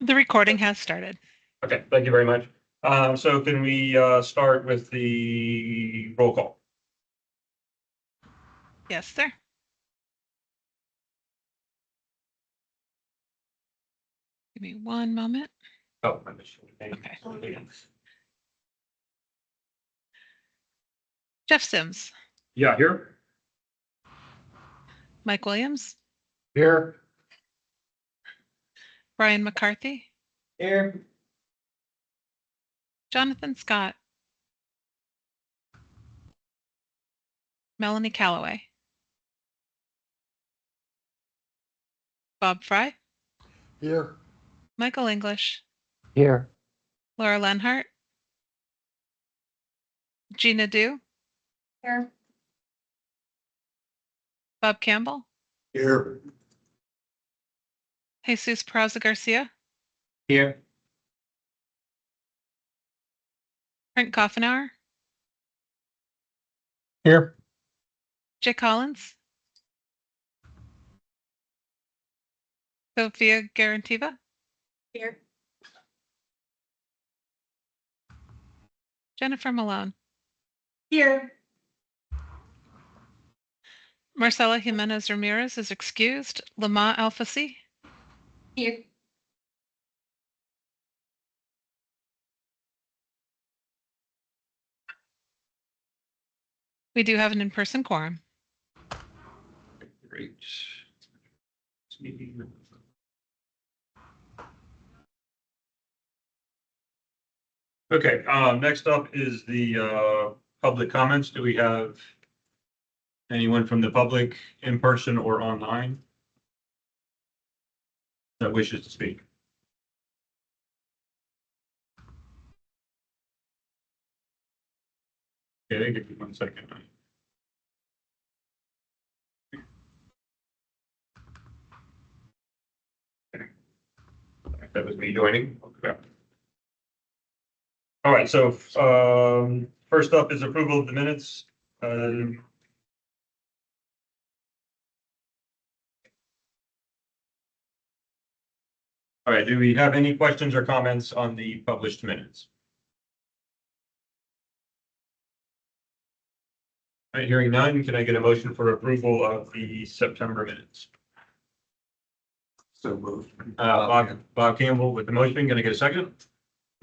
The recording has started. Okay, thank you very much. So can we start with the roll call? Yes, sir. Give me one moment. Oh, I missed your name. Okay. Jeff Sims, Yeah, here. Mike Williams, Here. Brian McCarthy, Here. Jonathan Scott, Melanie Calloway, Bob Fry, Here. Michael English, Here. Laura Lenhart, Gina Dew, Here. Bob Campbell, Here. Jesus Peraza Garcia, Here. Brent Coffenauer, Here. Jay Collins, Sophia Garantiva, Here. Jennifer Malone, Here. Marcela Jimenez Ramirez is excused, Lama Alfasi, Here. we do have an in-person quorum. Great. Okay, next up is the public comments. Do we have anyone from the public in person or online that wishes to speak? Okay, give me 1 second. Okay. That was me joining. Okay. All right, so first up is approval of the minutes. All right, do we have any questions or comments on the published minutes? All right, hearing none, can I get a motion for approval of the September minutes? So moved. Bob Campbell with the motion. Can I get a second?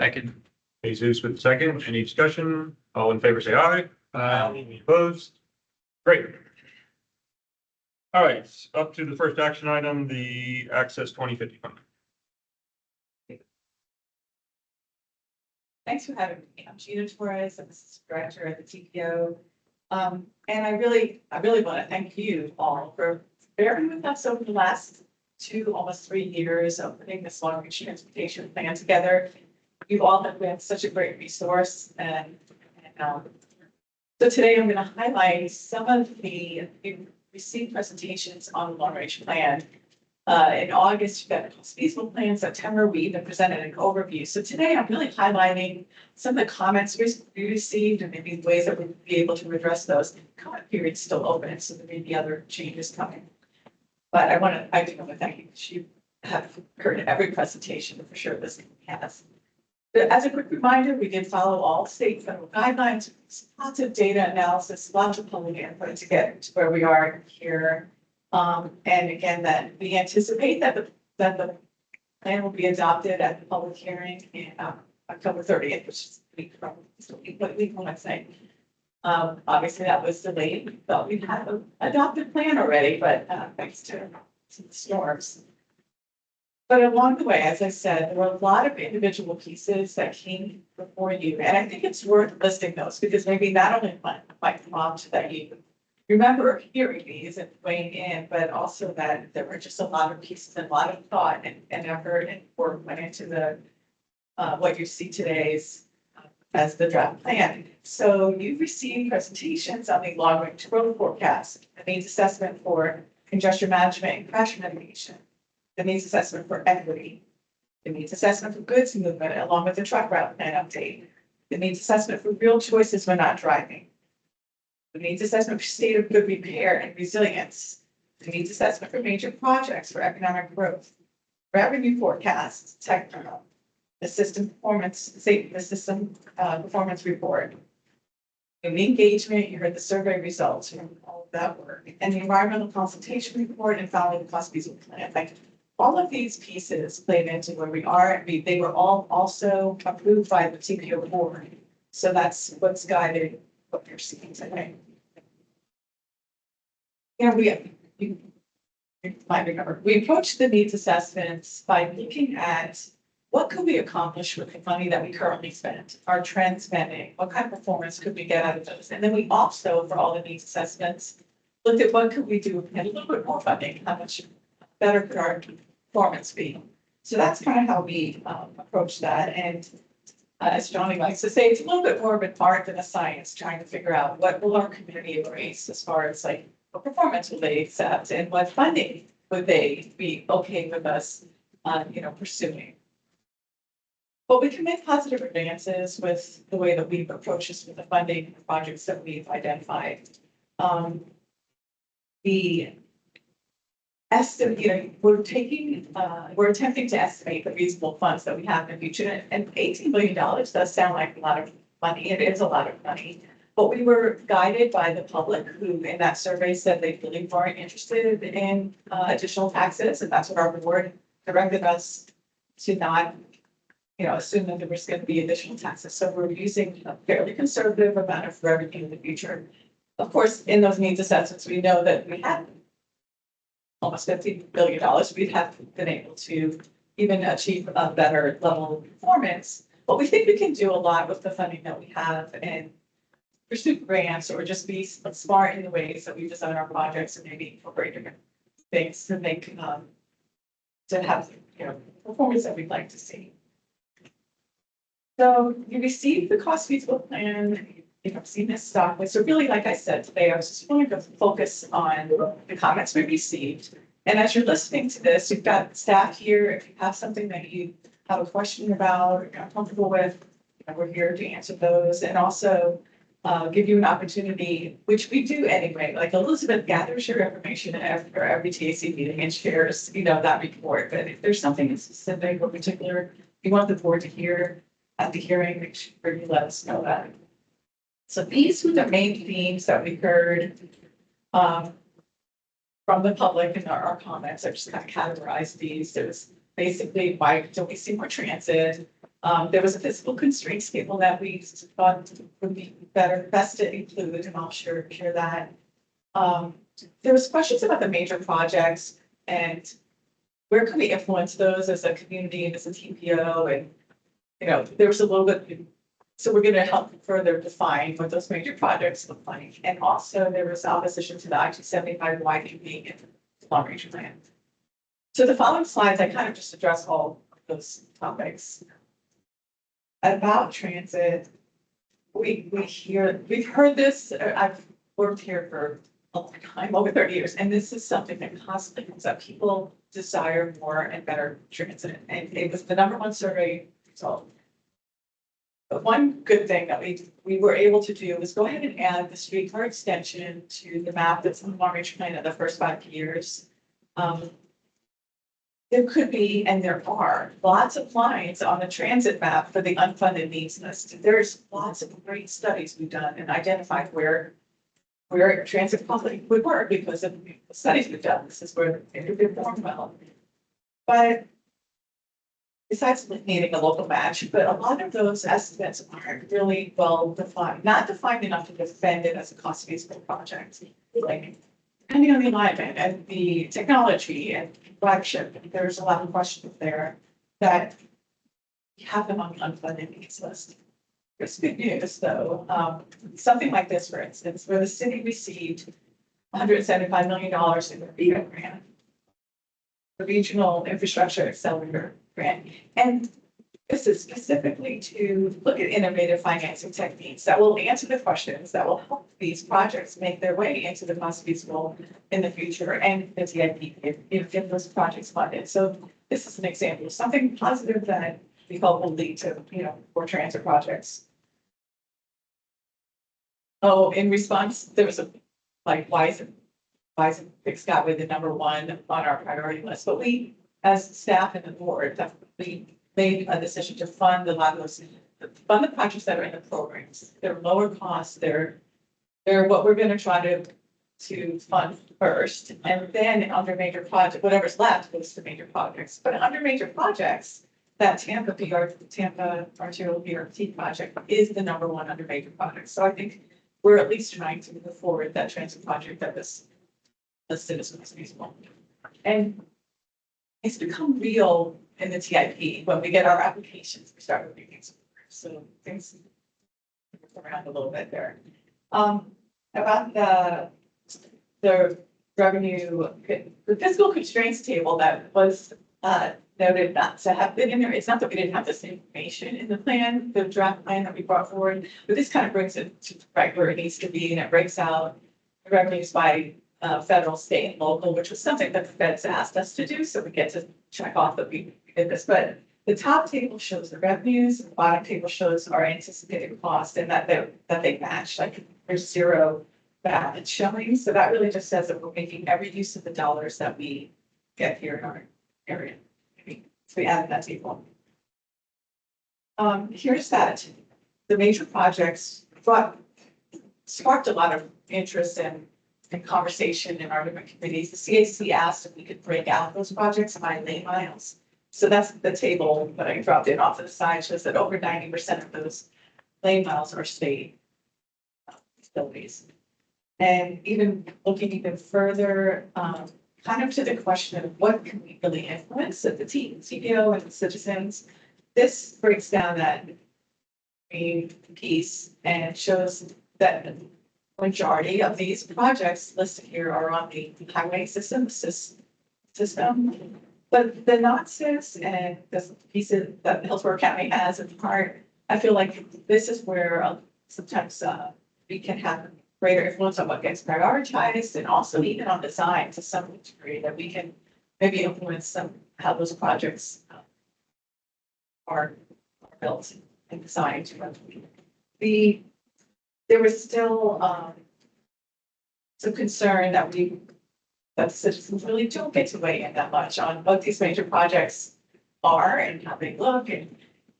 Second. Jesus with the second. Any discussion? All in favor, say aye. Aye. Opposed? Great. All right, up to the first action item, the Access 2050 fund. Thanks for having me. I'm Gina Torres. I'm Assistant Director at the TPO. And I really want to thank you all for bearing with us over the last almost 3 years of putting this long-range transportation plan together. You all have been such a great resource, and so today I'm going to highlight some of the received presentations on the long-range plan. In August, you got a feasible plan. In September, we even presented an overview. So today I'm really highlighting some of the comments we received and maybe ways that we'll be able to address those. The comment period's still open, so there may be other changes coming. But I do want to thank you because you have heard every presentation for sure this has. But as a quick reminder, we did follow all state and federal guidelines, lots of data analysis, lots of public input to get to where we are here. And again, that we anticipate that the plan will be adopted at the public hearing in October 30th, which is a week from what we want to say. Obviously that was delayed. We thought we'd have an adopted plan already, but thanks to the storms. But along the way, as I said, there were a lot of individual pieces that came before you. And I think it's worth listing those because maybe not only might prompt that you remember hearing these and weighing in, but also that there were just a lot of pieces and a lot of thought and effort and work went into the what you see today's as the draft plan. So you've received presentations on the long-range growth forecast, the needs assessment for congestion management and crash mitigation, the needs assessment for equity, the needs assessment for goods movement, along with the truck route plan update, the needs assessment for real choices when not driving, the needs assessment for state of good repair and resilience, the needs assessment for major projects for economic growth, revenue forecast, the system performance report. And the engagement, you heard the survey results, you know, all of that work, and the environmental consultation report and finally the cost feasibility plan. Like all of these pieces played into where we are. I mean, they were all also approved by the TPO board. So that's what's guided what you're seeing today. Yeah, you might remember, we approached the needs assessments by looking at what could we accomplish with the money that we currently spend, our trend spending, what kind of performance could we get out of those? And then we also, for all the needs assessments, looked at what could we do with a little bit more funding, how much better could our performance be? So that's kind of how we approach that. And as Johnny likes to say, it's a little bit more of an art than a science, trying to figure out what will our community embrace as far as like what performance will they accept and what funding would they be okay with us, pursuing. But we can make positive advances with the way that we've approached this with the funding projects that we've identified. The estimate, we're attempting to estimate the reasonable funds that we have in the future, and $18 million does sound like a lot of money. It is a lot of money. But we were guided by the public who in that survey said they really weren't interested in additional taxes. And that's what our board directed us to not, assume that there was going to be additional taxes. So we're using a fairly conservative amount of revenue in the future. Of course, in those needs assessments, we know that we had almost $50 billion. We'd have been able to even achieve a better level of performance. But we think we can do a lot with the funding that we have and pursue grants or just be smart in the ways that we design our projects and maybe incorporate different things to make to have performance that we'd like to see. So you received the cost feasible plan. You have seen this stock list. So really, like I said today, I was just going to focus on the comments we received. And as you're listening to this, you've got staff here. If you have something that you have a question about or you're comfortable with, we're here to answer those. And also give you an opportunity, which we do anyway. Like Elizabeth gathers your information after every TAC meeting and shares, that report. But if there's something specific or particular you want the board to hear at the hearing, make sure you let us know that. So these were the main themes that we heard from the public in our comments. I just kind of categorized these. There was basically, why don't we see more transit? There was a physical constraints table that we thought would be best to include, and I'll share that. There was questions about the major projects and where can we influence those as a community and as a TPO, and there was a little bit. So we're going to help further define what those major projects look like. And also there was opposition to the I-275 widening in the long range plan. So the following slides, I kind of just address all of those topics. About transit, we've heard this, I've worked here for a long time, over 30 years, and this is something that constantly comes up. People desire more and better transit, and it was the #1 survey result. But one good thing that we were able to do was go ahead and add the streetcar extension to the map that's in the long range plan of the first 5 years. There could be, and there are, lots of lines on the transit map for the unfunded needs list. There's lots of great studies we've done and identified where transit public would work because of the studies we've done. This is where it could perform well. But besides needing a local match, but a lot of those estimates aren't really well defined, not defined enough to defend it as a cost feasible project. Like, depending on the alignment and the technology and flagship, there's a lot of questions there that you have them on the unfunded needs list. There's good news though. Something like this, for instance, where the city received $175 million in the REGA grant, the Regional Infrastructure Accelerator grant. And this is specifically to look at innovative financing techniques that will answer the questions that will help these projects make their way into the cost feasible in the future and the TIP if those projects funded. So this is an example of something positive that we hope will lead to, more transit projects. Oh, in response, there was why isn't Big Sky with the #1 on our priority list? But we as staff and the board, that we made a decision to fund a lot of those, fund the projects that are in the programs. They're lower cost, they're what we're gonna try to fund first, and then under major project, whatever's left goes to major projects. But under major projects, that Tampa arterial BRT project is the number one under major projects. So I think we're at least trying to move forward that transit project that was listed as feasible. And it's become real in the TIP when we get our applications, we start moving things forward. So things move around a little bit there. About the revenue, the fiscal constraints table that was noted not to have been in there. It's not that we didn't have this information in the plan, the draft plan that we brought forward, but this kind of brings it to right where it needs to be, and it breaks out the revenues by federal, state, and local, which was something that the feds asked us to do, so we get to check off that we did this. But the top table shows the revenues, the bottom table shows our anticipated cost, and that they match. Like there's zero balance showing, so that really just says that we're making every use of the dollars that we get here in our area. So we added that table. Here's that. The major projects sparked a lot of interest and conversation in our different committees. The CAC asked if we could break out those projects by lane miles. So that's the table that I dropped in off to the side, shows that over 90% of those lane miles are state facilities. And even looking even further, kind of to the question of what can we really influence at the TPO and the citizens, this breaks down that main piece and shows that the majority of these projects listed here are on the highway system. But the non-SIS and the pieces that Hillsborough County has in part, I feel like this is where sometimes we can have greater influence on what gets prioritized, and also even on design to some degree, that we can maybe influence how those projects are built and designed. There was still some concern that that citizens really don't get to weigh in that much on what these major projects are and how they look.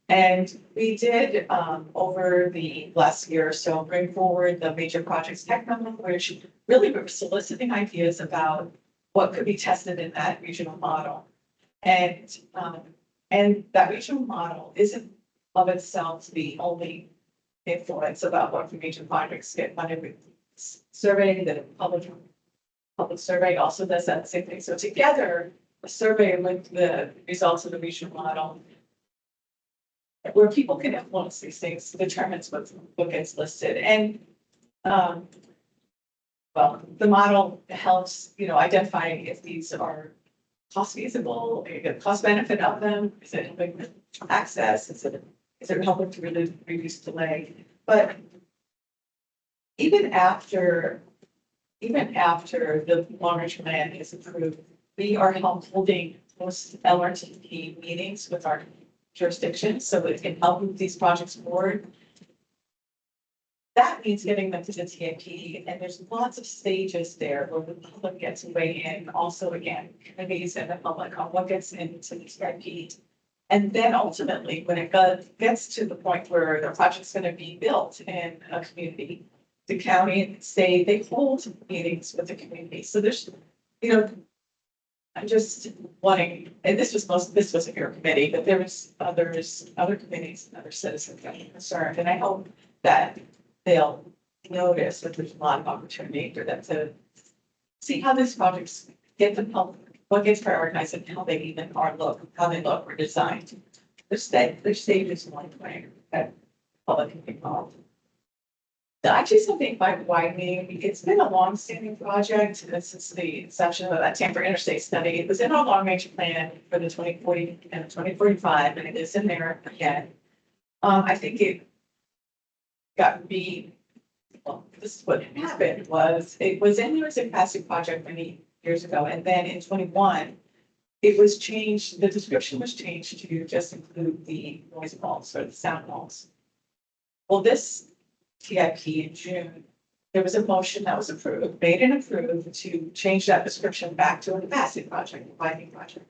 And we did, over the last year or so, bring forward the major projects tech memo, which really were soliciting ideas about what could be tested in that regional model. And that regional model isn't of itself the only influence about what major projects get funded. Surveying, the public survey also does that same thing. So together, a survey with the results of the regional model, where people can influence these things, determines what gets listed. And well, the model helps, identifying if these are cost feasible, the cost benefit of them. Is it helping with access? Is it helping to really reduce delay? But even after the long-range plan is approved, we are holding most LRTP meetings with our jurisdictions so it can help move these projects forward. That means getting them to the TIP, and there's lots of stages there where the public gets to weigh in. Also, again, committees and the public on what gets into the TIP. And then ultimately, when it gets to the point where the project's going to be built in a community, the county and the state, they hold meetings with the community. So there's, I'm just wanting, and this wasn't your committee, but there was other committees and other citizens that are concerned. And I hope that they'll notice that there's a lot of opportunity for them to see how these projects get the public, what gets prioritized, and how they even how they look or designed. The stage is one way that public can be involved. Actually, something by widening, it's been a long-standing project since the inception of that Tampa Interstate Study. It was in our long-range plan for the 2040 and 2045, and it is in there again. I think it got well, this is what happened was it was in there as a passive project many years ago, and then in 21, it was changed. The description was changed to just include the noise walls or the sound walls. Well, this TIP in June, there was a motion that was made and approved to change that description back to a capacity project, a widening project.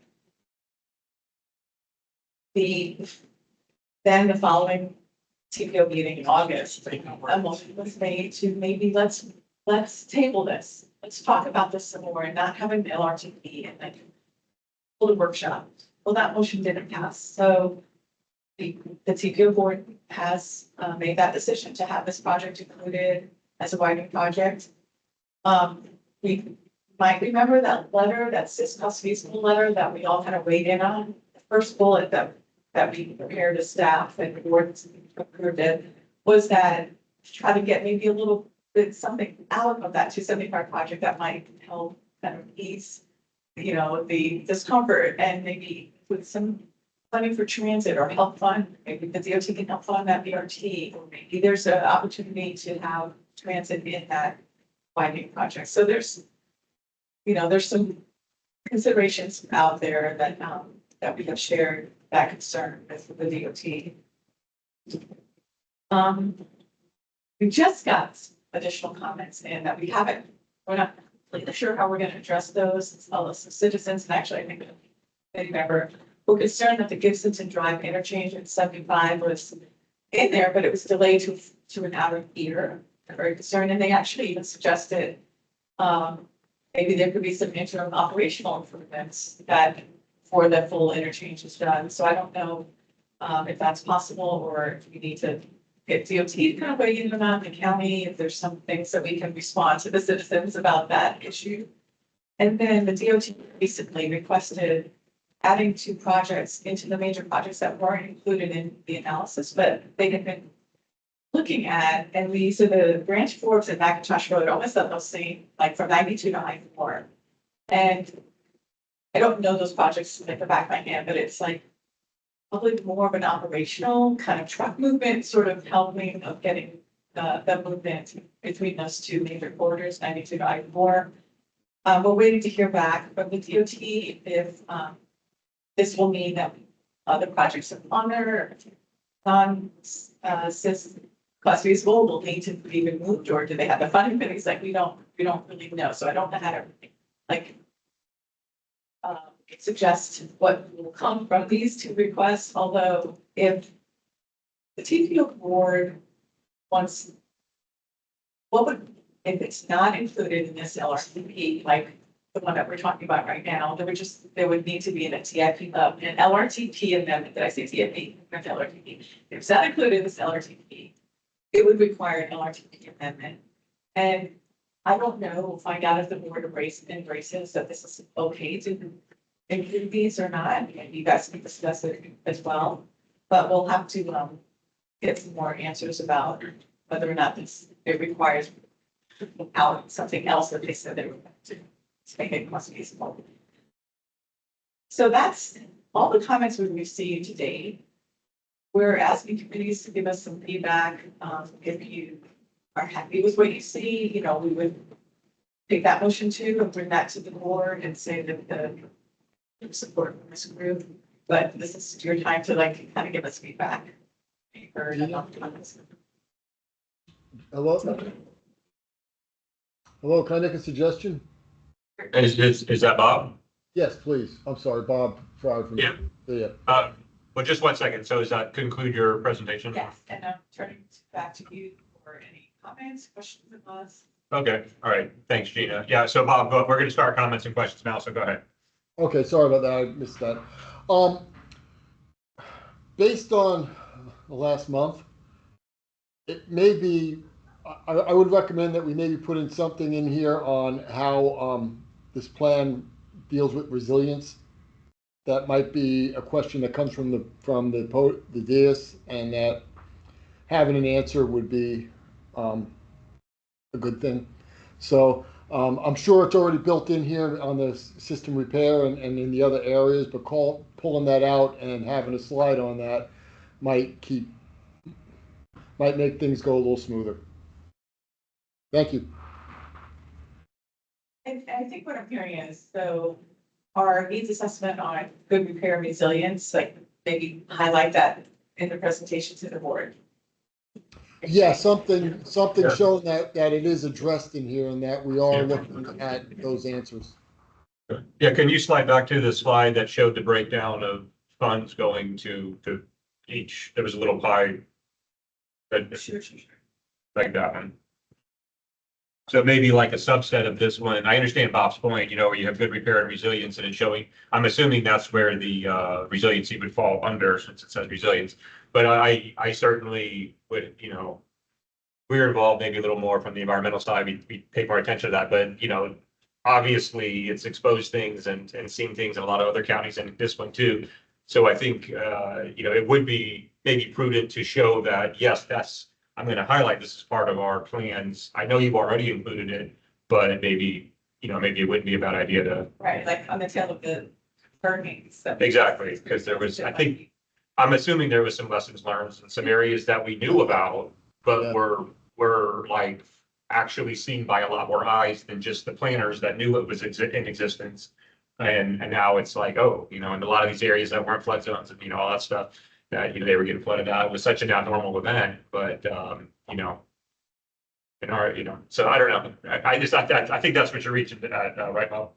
Then the following TPO meeting in August, a motion was made to maybe let's table this. Let's talk about this some more and not have an LRTP and then hold a workshop. Well, that motion didn't pass, so the TPO board has made that decision to have this project included as a widening project. We might remember that letter, that cost feasible letter that we all kind of weighed in on. The first bullet that we prepared as staff and the board approved it was that try to get maybe a little bit something out of that 275 project that might help kind of ease, the discomfort, and maybe with some funding for transit or help fund, maybe the DOT can help fund that BRT, or maybe there's an opportunity to have transit in that widening project. So there's some considerations out there that we have shared that concern with the DOT. We just got additional comments in that we're not completely sure how we're going to address those. All of some citizens, and actually I think a member were concerned that the Gibsonton Drive interchange at 75 was in there, but it was delayed to an outer year. They're very concerned, and they actually even suggested maybe there could be some interim operational improvements that before the full interchange is done. So I don't know if that's possible, or if we need to get DOT to kind of weigh in on the county, if there's some things that we can respond to the citizens about that issue. And then the DOT recently requested adding 2 projects into the major projects that weren't included in the analysis, but they had been looking at, and so the Branch Forbes and McIntosh Road, almost at those same, like from 92 to 94. And I don't know those projects at the back of my hand, but it's like probably more of an operational kind of truck movement, sort of helping of getting the movement between those 2 major corridors, 92 to 94. We're waiting to hear back from the DOT if this will mean that other projects on their non-SIS cost feasible will need to be removed, or do they have the funding for these? Like, we don't really know. So I don't know how to suggest what will come from these 2 requests. Although if the TPO board wants, if it's not included in this LRTP, like the one that we're talking about right now, there would need to be an LRTP amendment. Did I say TIP? Not LRTP. If it's not included in this LRTP, it would require an LRTP amendment. And I don't know, we'll find out if the board embraces that this is okay to include these or not. And you guys can discuss it as well. But we'll have to get some more answers about whether or not it requires out something else that they said they were going to make it more feasible. So that's all the comments we've received today. We're asking committees to give us some feedback. If you are happy with what you see, we would take that motion too and bring that to the board and say that the support from this group. But this is your time to kind of give us feedback. Hello? Hello, can I make a suggestion? Is that Bob? Yes, please. I'm sorry, Bob Fry from. Yeah. Yeah. Well, just 1 second. So does that conclude your presentation? Yes, and I'm turning back to you for any comments, questions of us. Okay. All right. Thanks, Gina. Yeah. So Bob, we're going to start comments and questions now. So go ahead. Okay, sorry about that. I missed that. Based on the last month, it may be, I would recommend that we maybe put in something in here on how this plan deals with resilience. That might be a question that comes from the dais, and that having an answer would be a good thing. So I'm sure it's already built in here on the system repair and in the other areas, but pulling that out and having a slide on that might make things go a little smoother. Thank you. And I think what I'm hearing is, so our needs assessment on good repair and resilience, maybe highlight that in the presentation to the board. Yeah, something showing that it is addressed in here and that we are looking at those answers. Yeah. Can you slide back to the slide that showed the breakdown of funds going to each, there was a little pie. Sure. Like that one. So maybe like a subset of this one. I understand Bob's point, where you have good repair and resilience and it's showing, I'm assuming that's where the resiliency would fall under since it says resilience. But I certainly would, we're involved maybe a little more from the environmental side. We pay more attention to that, but obviously it's exposed things and seen things in a lot of other counties and this one too. So I think, it would be maybe prudent to show that, yes, I'm going to highlight this as part of our plans. I know you've already included it, but maybe it wouldn't be a bad idea to. Right, like on the tail of the hurricanes. Exactly, because I'm assuming there was some lessons learned in some areas that we knew about, but were like actually seen by a lot more eyes than just the planners that knew it was in existence. And now it's like, in a lot of these areas that weren't flood zones and, all that stuff, that, they were getting flooded out. It was such an abnormal event, but, in our, so I don't know. I think that's what you're reaching at, right, Bob?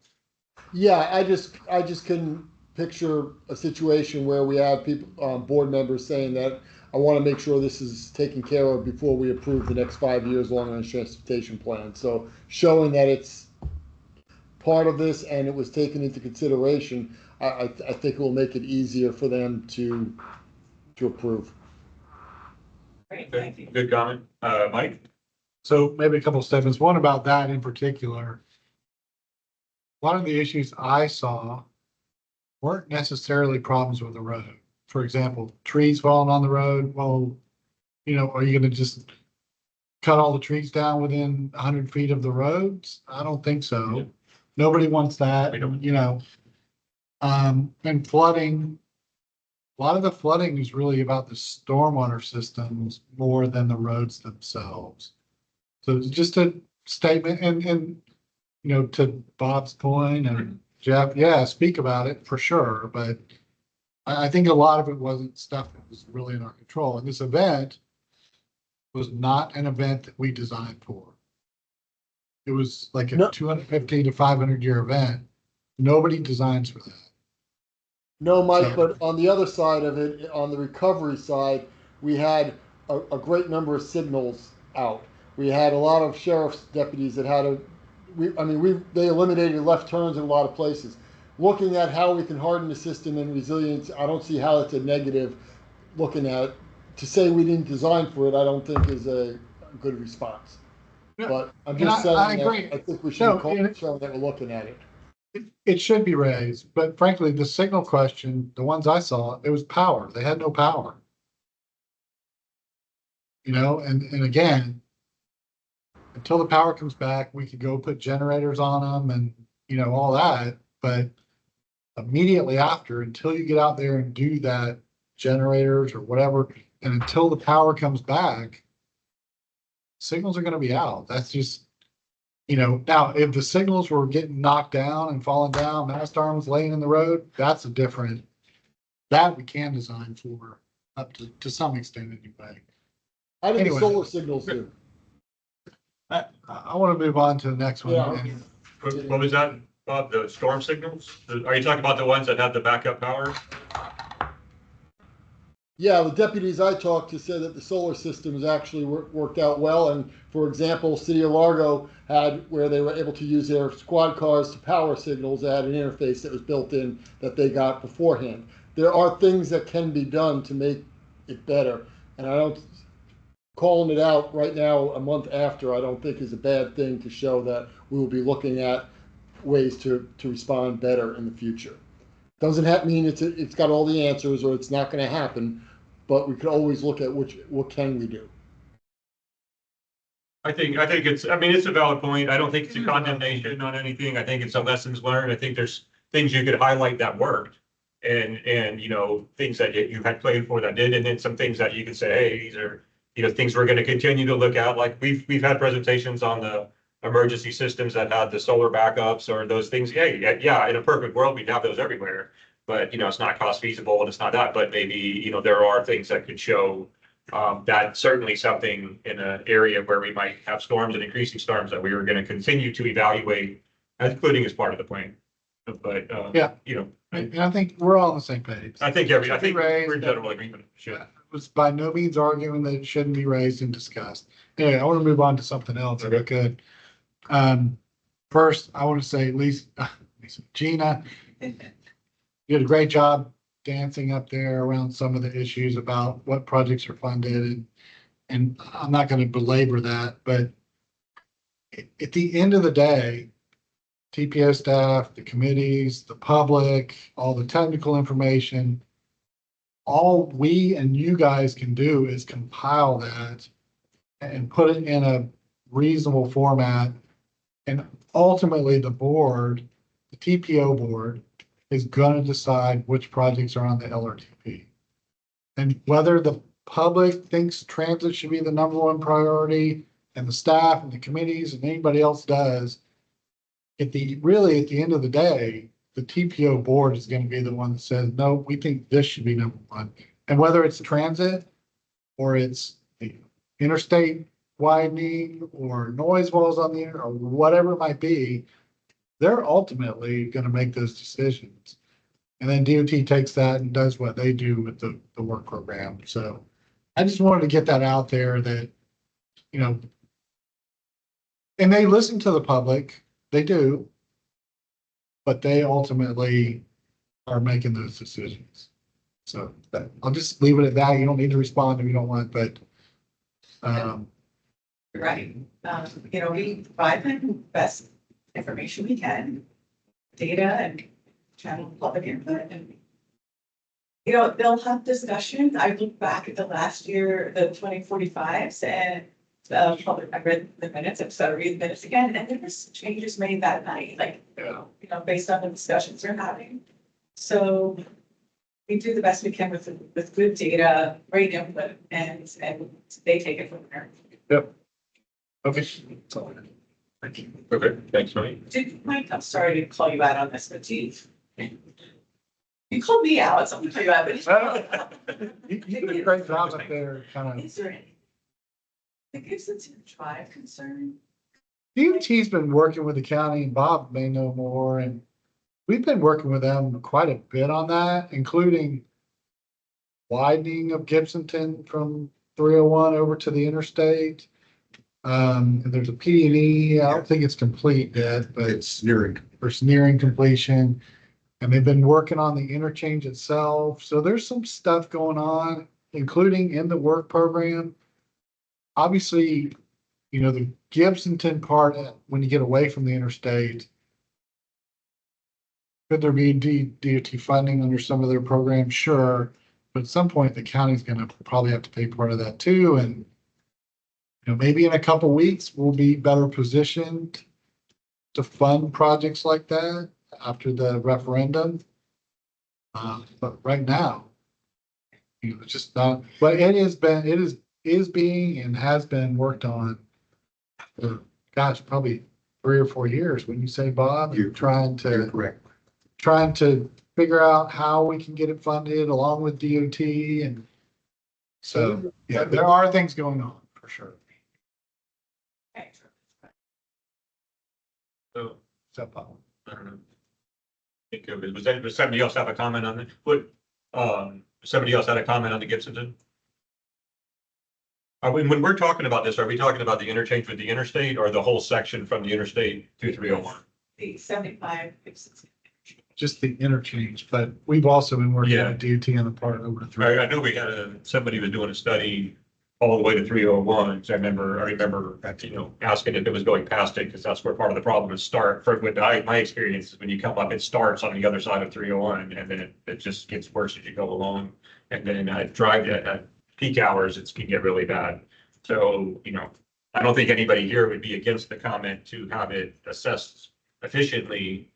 Yeah, I just can picture a situation where we have people, board members saying that I want to make sure this is taken care of before we approve the next 5 years long-range transportation plan. So showing that it's part of this and it was taken into consideration, I think it will make it easier for them to approve. Great, thank you. Good comment. Mike? So maybe a couple of statements. One about that in particular. One of the issues I saw weren't necessarily problems with the road. For example, trees falling on the road. Well, are you going to just cut all the trees down within 100 feet of the roads? I don't think so. Yeah. Nobody wants that. We don't. And flooding. A lot of the flooding is really about the stormwater systems more than the roads themselves. So it's just a statement and to Bob's point and Jeff, yeah, speak about it for sure. But I think a lot of it wasn't stuff that was really in our control. And this event was not an event that we designed for. It was like a 250 to 500 year event. Nobody designs for that. No, Mike, but on the other side of it, on the recovery side, we had a great number of signals out. We had a lot of sheriff's deputies that had they eliminated left turns in a lot of places. Looking at how we can harden the system and resilience, I don't see how it's a negative. Looking at to say we didn't design for it, I don't think is a good response. Yeah. But I'm just saying I agree. I think we should show that we're looking at it. It should be raised, but frankly, the signal question, the ones I saw, it was power. They had no power. And again, until the power comes back, we could go put generators on them and, all that. But immediately after, until you get out there and do that, generators or whatever, and until the power comes back, signals are going to be out. That's just, now if the signals were getting knocked down and falling down, mast arms laying in the road, that's a different, that we can design for up to some extent anyway. How did Anyway. the solar signals do? I want to move on to the next one. Yeah. What was that, Bob? The storm signals? Are you talking about the ones that have the backup power? Yeah, the deputies I talked to said that the solar systems actually worked out well. And for example, City of Largo had where they were able to use their squad cars to power signals. They had an interface that was built in that they got beforehand. There are things that can be done to make it better. And I don't, calling it out right now, a month after, I don't think is a bad thing to show that we will be looking at ways to respond better in the future. Doesn't mean it's got all the answers or it's not going to happen, but we could always look at what can we do. I think it's a valid point. I don't think it's a condemnation on anything. I think it's a lessons learned. I think there's things you could highlight that worked and things that you had planned for that did, and then some things that you could say, hey, these are, things we're going to continue to look at. Like we've had presentations on the emergency systems that had the solar backups or those things. Yeah, in a perfect world, we'd have those everywhere, but it's not cost feasible and it's not that, but maybe, there are things that could show that certainly something in an area where we might have storms and increasing storms that we were going to continue to evaluate, including as part of the plan. But, Yeah. you know, And I think we're all on the same page. I think Should be we're in raised, general agreement. Should. I was by no means arguing that it shouldn't be raised and discussed. Anyway, I want to move on to something else if I could. First, I want to say, Gina, you did a great job dancing up there around some of the issues about what projects are funded. And I'm not going to belabor that, but at the end of the day, TPO staff, the committees, the public, all the technical information, all we and you guys can do is compile that and put it in a reasonable format. And ultimately, the board, the TPO board, is going to decide which projects are on the LRTP. And whether the public thinks transit should be the number one priority, and the staff and the committees and anybody else does, at the end of the day, the TPO board is going to be the one that says, no, we think this should be number one. And whether it's transit or it's interstate widening or noise walls on the internet or whatever it might be, they're ultimately going to make those decisions. And then DOT takes that and does what they do with the work program. So I just wanted to get that out there that, you know, and they listen to the public, they do, but they ultimately are making those decisions. So I'll just leave it at that. You don't need to respond if you don't want, but Right. You know, we provide them the best information we can, data and channel public input, and you know, they'll have discussions. I look back at the last year, the 2045s, and I read the minutes, I'm sorry, read the minutes again, and there was changes made that night, like, you know, based on the discussions we're having. So we do the best we can with good data, great input, and they take it from there. yep. Okay. That's all I got. Thank you. Okay, thanks, Mike. Mike, I'm sorry to call you out on this, but you called me out, so I'm gonna call you out, but. You did a great job up there, kind of. Is there any? The Gibson Drive concern? DOT's been working with the county, and Bob may know more, and we've been working with them quite a bit on that, including widening of Gibsonton from 301 over to the interstate. And there's a PD&E, I don't think it's complete yet, but it's nearing completion. And they've been working on the interchange itself. So there's some stuff going on, including in the work program. Obviously, you know, the Gibsonton part, when you get away from the interstate, could there be DOT funding under some of their programs? Sure. But at some point, the county's going to probably have to pay part of that too. And, you know, maybe in a couple of weeks, we'll be better positioned to fund projects like that after the referendum. But right now, you know, it's just not, but it is being and has been worked on for, gosh, probably 3 or 4 years. When you say, Bob, you're trying to figure out how we can get it funded along with DOT. And so, yeah, there are things going on for sure. Okay. So, So, Bob. I don't know. Think of it. Was somebody else have a comment on it? Somebody else had a comment on the Gibsonton? When we're talking about this, are we talking about the interchange with the interstate or the whole section from the interstate to 301? The 75 Gibson. Just the interchange, but we've also been working Yeah. with DOT on the part over to 3. I know we had somebody was doing a study all the way to 301. So I remember, you know, asking if it was going past it, because that's where part of the problem is my experience is when you come up, it starts on the other side of 301 and then it just gets worse as you go along. And then drive at peak hours, it can get really bad. So, you know, I don't think anybody here would be against the comment to have it assessed efficiently.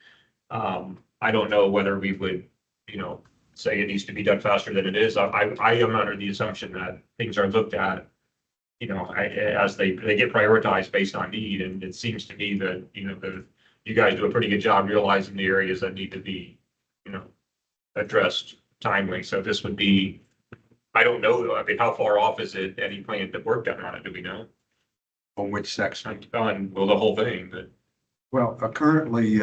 I don't know whether we would, you know, say it needs to be done faster than it is. I am under the assumption that things are looked at, you know, as they get prioritized based on need. And it seems to me that, you know, you guys do a pretty good job realizing the areas that need to be, you know, addressed timely. So this would be, I don't know, I mean, how far off is it, any plan that worked on it, do we know? On which section? On, well, the whole thing, but Well, currently,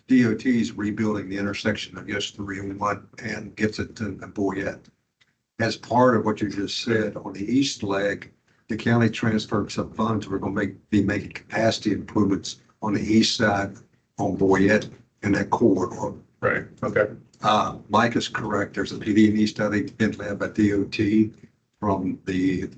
DOT is rebuilding the intersection of US 301 and gets it to Boyette. As part of what you just said, on the east leg, the county transferred some funds. We're gonna be making capacity improvements on the east side on Boyette and that corridor. Right, okay. Mike is correct. There's a PD&E study been led by DOT from the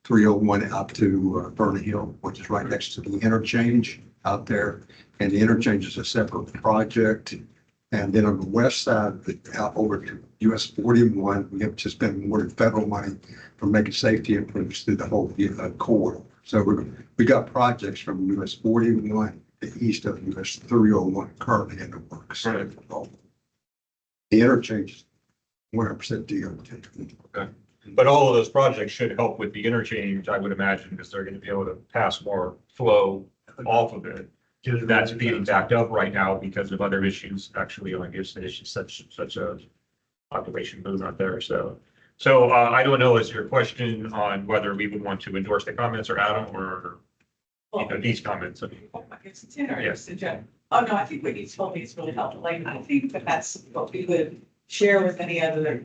301 out to Burn Hill, which is right next to the interchange out there. And the interchange is a separate project. And then on the west side, out over to US 41, we have just been awarded federal money for making safety improvements through the whole corridor. So we got projects from US 41 to east of US 301 currently in the works. Right. The interchange is 100% DOT. Okay. But all of those projects should help with the interchange, I would imagine, because they're gonna be able to pass more flow off of it. That's being backed up right now because of other issues, actually, on Gibson issues, such a population boom out there, so. So, I don't know, is your question on whether we would want to endorse the comments or Adam or, these comments? It's dinner, it's a joke. Oh, no, I think what you told me is really helpful. Like, I think that that's what we would share with any other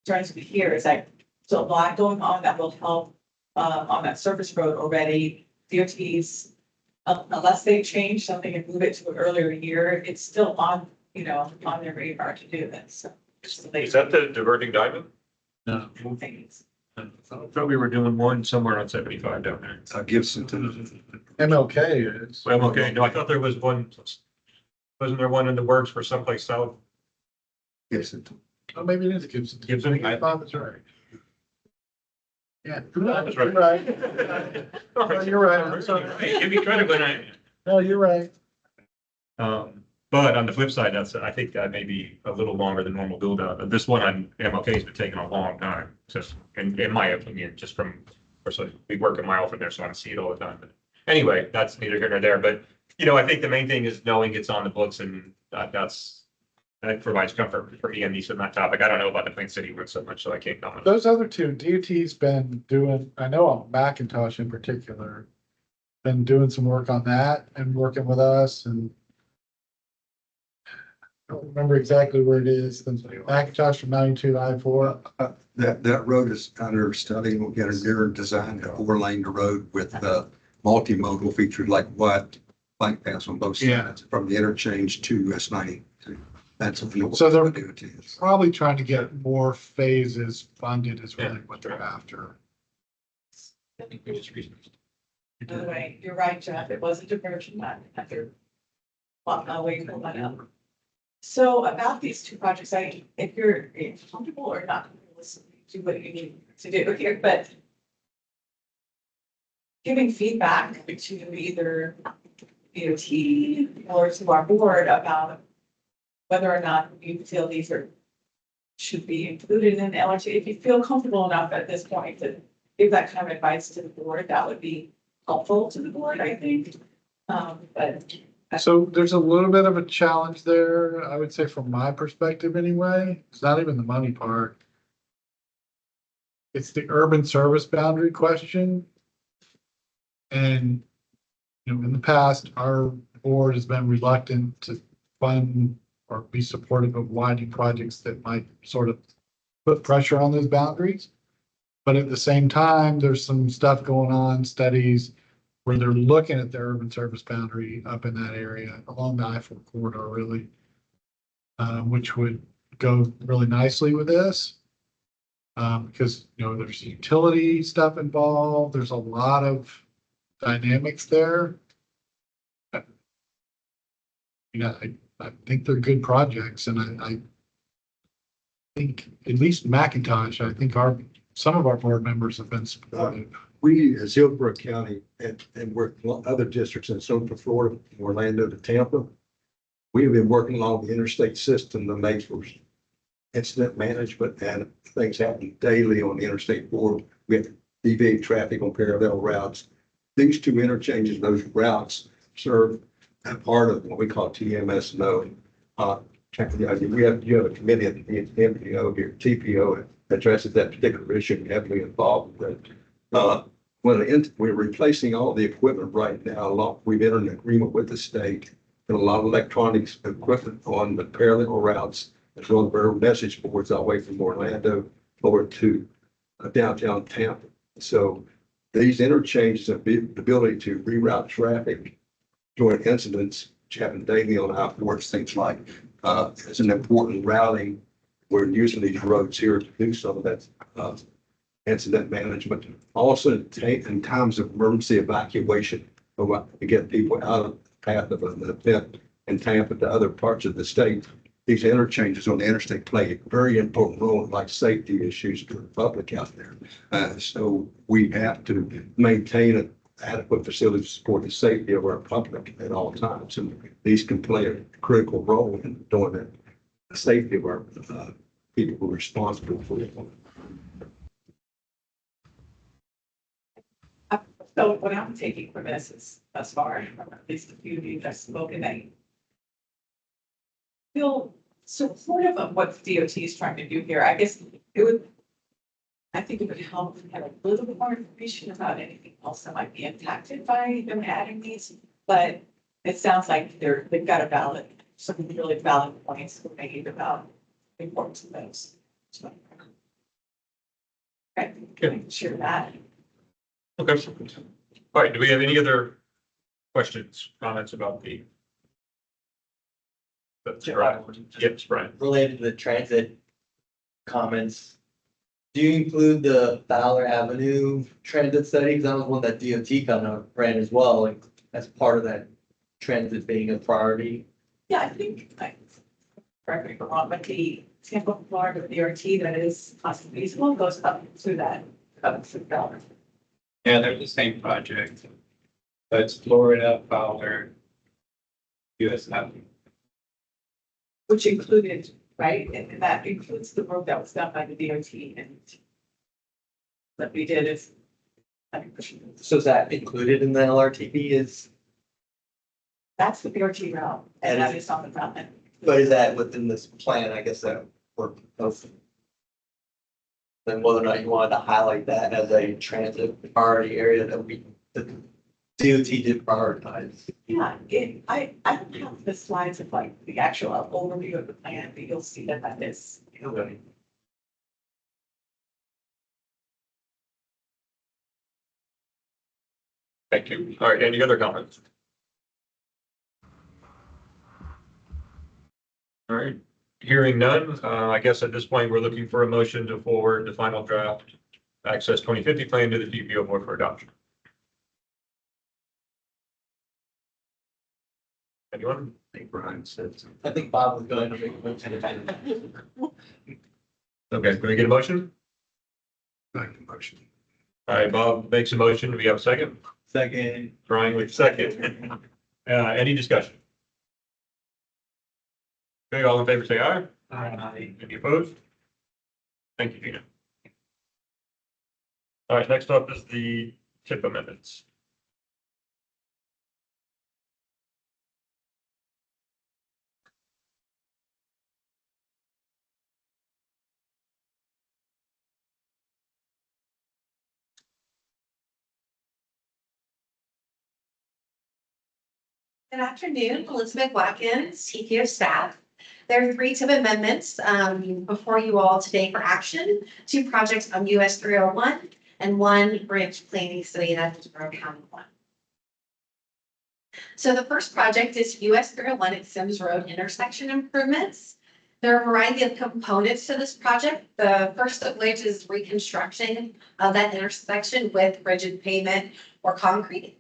concerns we hear is like, so a lot going on that will help, on that surface road already. DOTs, unless they change something and move it to an earlier year, it's still on, on their radar to do this. So Is that the diverting diamond? No. things. I thought we were doing one somewhere on 75 down there. Gibson to MLK is. Well, okay, no, I thought there was one, wasn't there one in the works for someplace south? Gibson. Oh, maybe it is Gibson. Gibson? Bob is right. Yeah. That's You're right. No, you're right. I'm sorry. Hey, give me credit when I. No, you're right. But on the flip side, I think that may be a little longer than normal build out. This one on MLK has been taking a long time, just in my opinion, just from, of course, we work a mile from there, so I don't see it all the time. But anyway, that's neither here nor there. But, I think the main thing is knowing it's on the books and that provides comfort for me and these on that topic. I don't know about the Plain City route so much, so I can't comment. Those other two, DOT's been doing, I know on Macintosh in particular, been doing some work on that and working with us and I don't remember exactly where it is. Macintosh from 92 to I-4. That road is under study. We'll get a newer design, a 4-lane road with multimodal features like what bike paths on both Yeah. sides from the interchange to S90. That's what So they're- DOT is. Probably trying to get more phases funded is really what they're after. By the way, you're right, Jeff, it was a diversion, not after. Way to pull that out. So about these two projects, if you're comfortable or not, listen to what you need to do here, but. Giving feedback to either DOT or to our board about. Whether or not you feel these should be included in the LRT, if you feel comfortable enough at this point to give that kind of advice to the board, that would be helpful to the board, I think. But So there's a little bit of a challenge there, I would say from my perspective anyway. It's not even the money part. It's the urban service boundary question. And, in the past, our board has been reluctant to fund or be supportive of widening projects that might sort of put pressure on those boundaries. But at the same time, there's some stuff going on, studies where they're looking at the urban service boundary up in that area along the I-4 corridor, really, which would go really nicely with this. Because, there's utility stuff involved. There's a lot of dynamics there. I think they're good projects and I think at least Macintosh, I think some of our board members have been supportive. We, as Hillsborough County, and work other districts in Central Florida, from Orlando to Tampa, we have been working along the interstate system to make for incident management and things happen daily on the interstate border. We have to deviate traffic on parallel routes. These two interchanges, those routes serve a part of what we call TMS node. You have a committee at the MPO here, TPO, that addresses that particular issue, heavily involved with it. We're replacing all the equipment right now. We've entered an agreement with the state and a lot of electronics equipment on the parallel routes, as well as our message boards all the way from Orlando forward to downtown Tampa. So these interchanges have the ability to reroute traffic during incidents which happen daily on our ports, things like it's an important routing. We're using these roads here to do some of that incident management. Also, in times of emergency evacuation, to get people out of the path of an event in Tampa to other parts of the state. These interchanges on the interstate play a very important role in like safety issues for the public out there. So we have to maintain adequate facilities to support the safety of our public at all times. And these can play a critical role in doing that, the safety of our people who are responsible for it. So what I'm taking from this is, thus far, from at least a few of you that have spoken, I feel supportive of what DOT is trying to do here. I guess I think it would help if we had a little bit more information about anything else that might be impacted by them adding these. But it sounds like they've got some really valid points made about the importance of those. So, okay, can I share that? Okay. All right, do we have any other questions, comments about the? That's right. Yes, Brian. Related to the transit comments, do you include the Fowler Avenue transit study? Because that was one that DOT kind of ran as well, like as part of that transit being a priority. Yeah, I think, correct me if I'm wrong, but the sample Florida DRT that is cost feasible goes up to that, up to $6. Yeah, they're the same project. That's Florida, Fowler, US Avenue. Which included, right, and that includes the work that was done by the DOT and that we did is. So is that included in the LRTP is, That's the DRT route, and that is on the front end. but is that within this plan, I guess that we're proposing? Then whether or not you wanted to highlight that as a transit priority area that the DOT did prioritize. Yeah, I don't have the slides of like the actual overview of the plan, but you'll see that is. Thank you. All right, any other comments? All right, hearing none, I guess at this point, we're looking for a motion to forward the final draft Access 2050 plan to the TPO board for adoption. Anyone? I think Brian said. I think Bob was going to make a motion. Okay, can we get a motion? Back to motion. All right, Bob makes a motion. Do we have a second? Second. Brian with second. Any discussion? Okay, all in favor, say aye. Any opposed? Thank you, Gina. All right, next up is the TIP amendments. Good afternoon, Elizabeth Watkins, TPO staff. There are 3 TIP amendments before you all today for action. 2 projects on US 301 and 1 bridge planning study in Edinburgh County 1. So the first project is US 301 at Sims Road intersection improvements. There are a variety of components to this project. The first of which is reconstruction of that intersection with rigid pavement or concrete.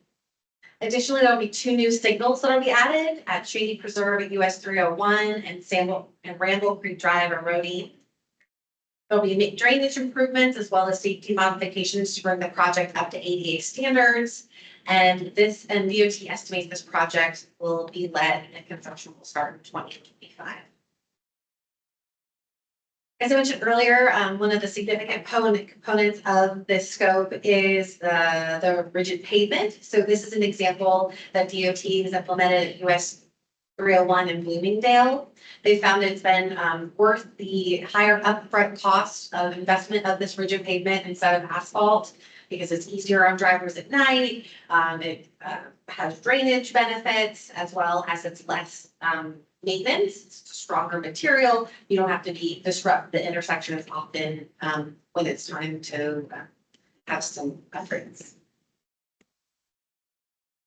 Additionally, there'll be 2 new signals that'll be added at Shady Preserve at US 301 and Randall Creek Drive at Rhodey. There'll be drainage improvements as well as safety modifications to bring the project up to ADA standards. And DOT estimates this project will be led and construction will start in 2025. As I mentioned earlier, one of the significant components of this scope is the rigid pavement. So this is an example that DOT has implemented at US 301 in Bloomingdale. They found it's been worth the higher upfront cost of investment of this rigid pavement instead of asphalt because it's easier on drivers at night. It has drainage benefits as well as it's less maintenance. It's a stronger material. You don't have to disrupt the intersection as often when it's time to have some upgrades.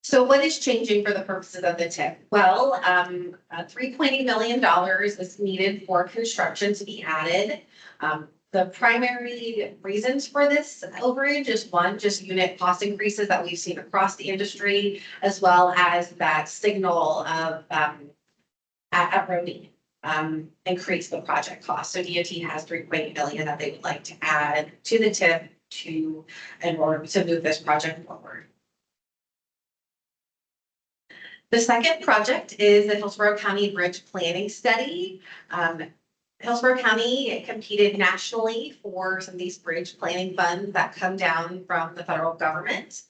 So what is changing for the purposes of the TIP? Well, $3.8 million is needed for construction to be added. The primary reasons for this overage is one, just unit cost increases that we've seen across the industry, as well as that signal of eroding increase the project cost. So DOT has $3.8 million that they would like to add to the TIP in order to move this project forward. The second project is the Hillsborough County Bridge Planning Study. Hillsborough County competed nationally for some of these bridge planning funds that come down from the federal government.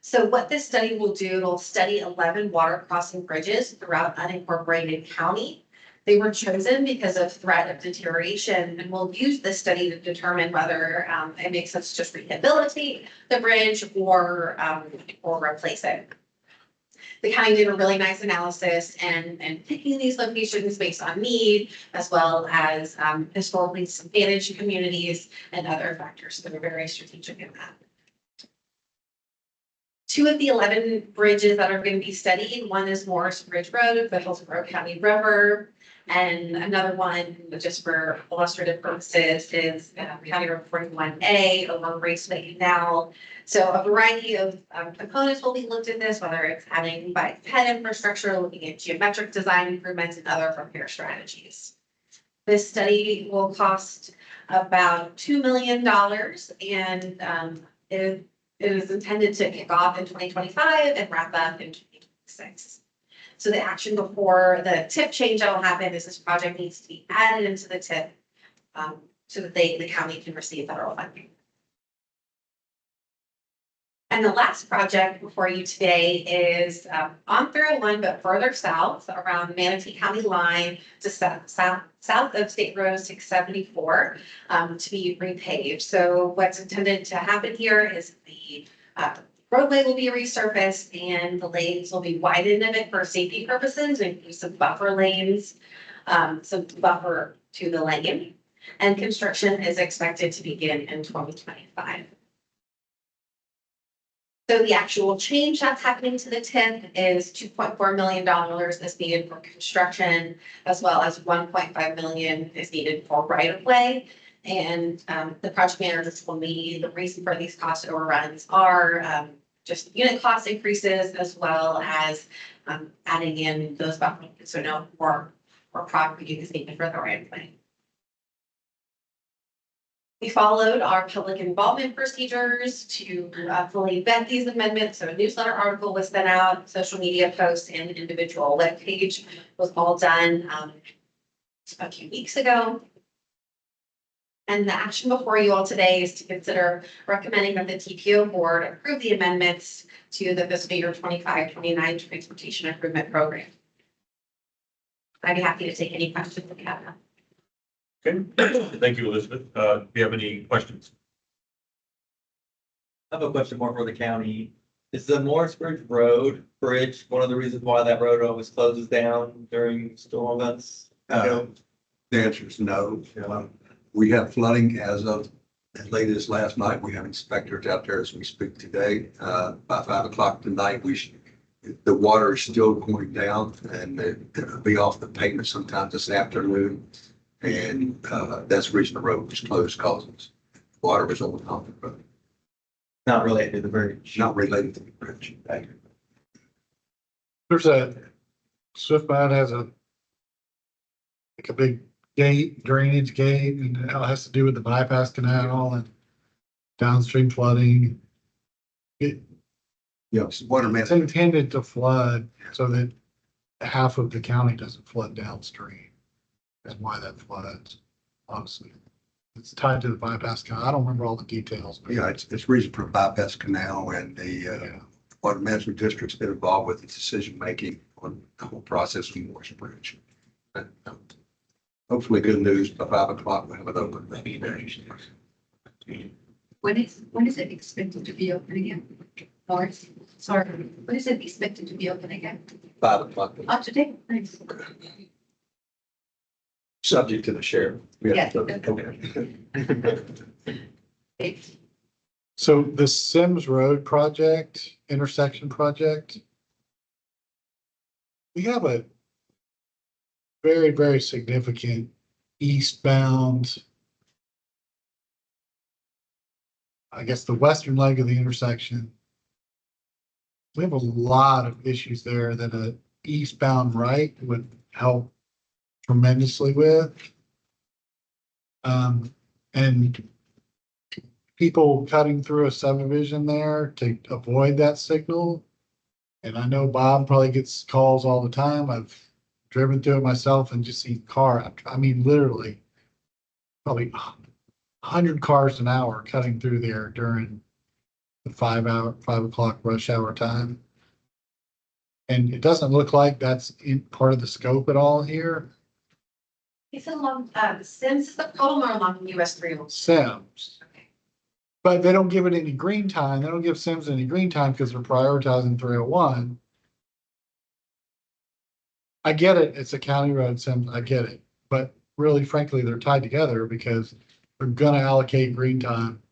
So what this study will do, it'll study 11 water crossing bridges throughout unincorporated county. They were chosen because of threat of deterioration, and we'll use this study to determine whether it makes sense to just rehabilitate the bridge or replace it. The county did a really nice analysis and picking these locations based on need, as well as historically disadvantaged communities and other factors. So they're very strategic in that. 2 of the 11 bridges that are going to be studied, one is Morris Bridge Road, the Hillsborough County River, and another one, just for illustrative purposes, is County Road 41A over Raceway Canal. So a variety of components will be looked at this, whether it's adding bike ped infrastructure, looking at geometric design improvements, and other repair strategies. This study will cost about $2 million, and it is intended to kick off in 2025 and wrap up in 2026. So the action before the TIP change that will happen is this project needs to be added into the TIP so that the county can receive federal funding. And the last project before you today is on 301, but further south around Manatee County line to south of State Road 674 to be repaved. So what's intended to happen here is the roadway will be resurfaced and the lanes will be widened a bit for safety purposes, include some buffer lanes, some buffer to the lane. And construction is expected to begin in 2025. So the actual change that's happening to the TIP is $2.4 million is needed for construction, as well as $1.5 million is needed for right of way. And the project managers will need, the reason for these cost overruns are just unit cost increases, as well as adding in those buffers. So no more property is needed for the right of way. We followed our public involvement procedures to fully vet these amendments. So a newsletter article was sent out, social media posts, and individual webpage was all done a few weeks ago. And the action before you all today is to consider recommending that the TPO board approve the amendments to the fiscal year 25-29 Transportation Improvement Program. I'd be happy to take any questions if you have them. Okay, thank you, Elizabeth. Do you have any questions? I have a question more for the county. Is the Morris Bridge Bridge one of the reasons why that road always closes down during storm events? The answer is no. We have flooding as late as last night. We have inspectors out there as we speak today. By 5 o'clock tonight, the water is still going down and it'll be off the pavement sometime this afternoon. And that's the reason the road was closed, because water was on the road. Not related to the bridge. Not related to the bridge. There's a SwiftBot has a big gate, drainage gate, and it all has to do with the bypass canal and downstream flooding. Yes, water It's management. intended to flood so that half of the county doesn't flood downstream. That's why that floods, obviously. It's tied to the bypass canal. I don't remember all the details. But Yeah, it's reason for bypass canal, and the water management district's been involved with the decision-making on the whole process of Morris Bridge. And, hopefully good news by 5 o'clock, we'll have it open. When is it expected to be open again? Morris, sorry, when is it expected to be open again? 5 o'clock, Oh, today, nice. subject to the sheriff. We have to- Okay. So the Sims Road project, intersection project, we have a very, very significant eastbound, I guess, the western leg of the intersection. We have a lot of issues there that a eastbound right would help tremendously with. And people cutting through a subdivision there to avoid that signal. And I know Bob probably gets calls all the time. I've driven through it myself and just see I mean, literally, probably 100 cars an hour cutting through there during the 5 o'clock rush hour time. And it doesn't look like that's in part of the scope at all here. It's along, Sims is the problem or along US 301? Sims. Okay. But they don't give it any green time. They don't give Sims any green time because they're prioritizing 301. I get it. It's a county road, Sims. I get it. But really, frankly, they're tied together because they're gonna allocate green time.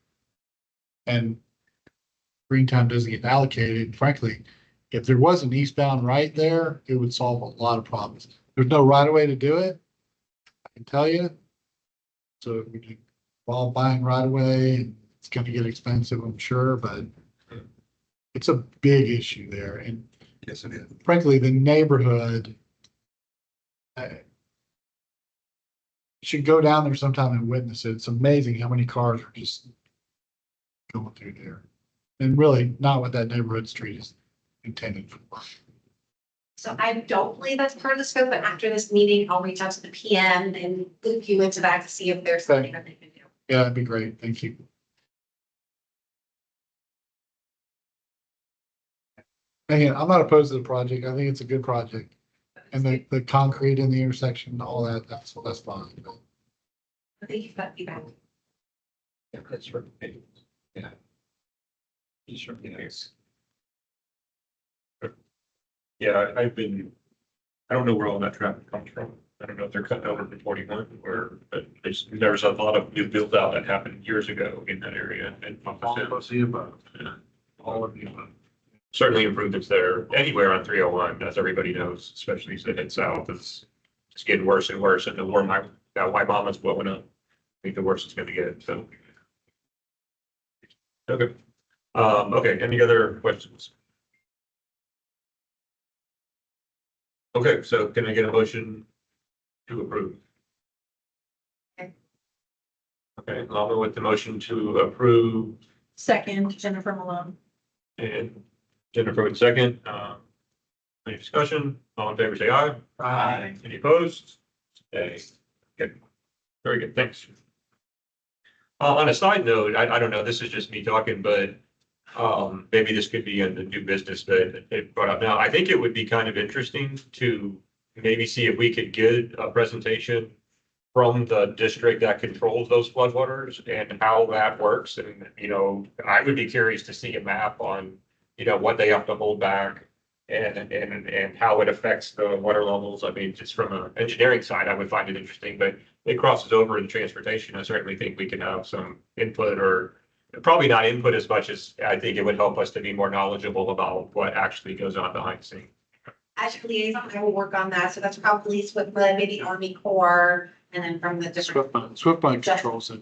And green time doesn't get allocated. Frankly, if there was an eastbound right there, it would solve a lot of problems. There's no right of way to do it. I can tell you. So while buying right of way, it's gonna get expensive, I'm sure, but it's a big issue there. And Yes, it is. frankly, the neighborhood should go down there sometime and witness it. It's amazing how many cars are just going through there. And really not what that neighborhood street is intended for. So I don't believe that's part of the scope, but after this meeting, I'll reach out to the PM and loop you into that to see if there's something that they can do. Yeah, that'd be great. Thank you. Again, I'm not opposed to the project. I think it's a good project. And the concrete in the intersection, all that, that's fine. But Thank you for that feedback. Yeah, that's right. Yeah. He certainly is. Yeah, I don't know where all that traffic comes from. I don't know if they're cutting over from 41 or, but there's a lot of new build out that happened years ago in that area. And All of the above. Yeah. All of the above. Certainly improvements there anywhere on 301, as everybody knows, especially as it heads south. It's getting worse and worse. And the more that white mama's blowing up, I think the worse it's going to get. So, okay. Okay. Any other questions? Okay. So can I get a motion to approve? Okay. Okay. I'll go with the motion to approve Second, Jennifer Malone. and Jennifer with second. Any discussion? All in favor, say aye. Aye. Any opposed? Okay. Good. Very good. Thanks. On a side note, I don't know, this is just me talking, but maybe this could be in the new business that it brought up now. I think it would be kind of interesting to maybe see if we could get a presentation from the district that controls those floodwaters and how that works. And, I would be curious to see a map on, what they have to hold back and how it affects the water levels. I mean, just from an engineering side, I would find it interesting, but it crosses over in transportation. I certainly think we can have some input, or probably not input as much as I think it would help us to be more knowledgeable about what actually goes on behind the scenes. As your liaison, I will work on that. So that's probably SWIFTMUD, maybe Army Corps, and then from the different. SwiftBond controls it.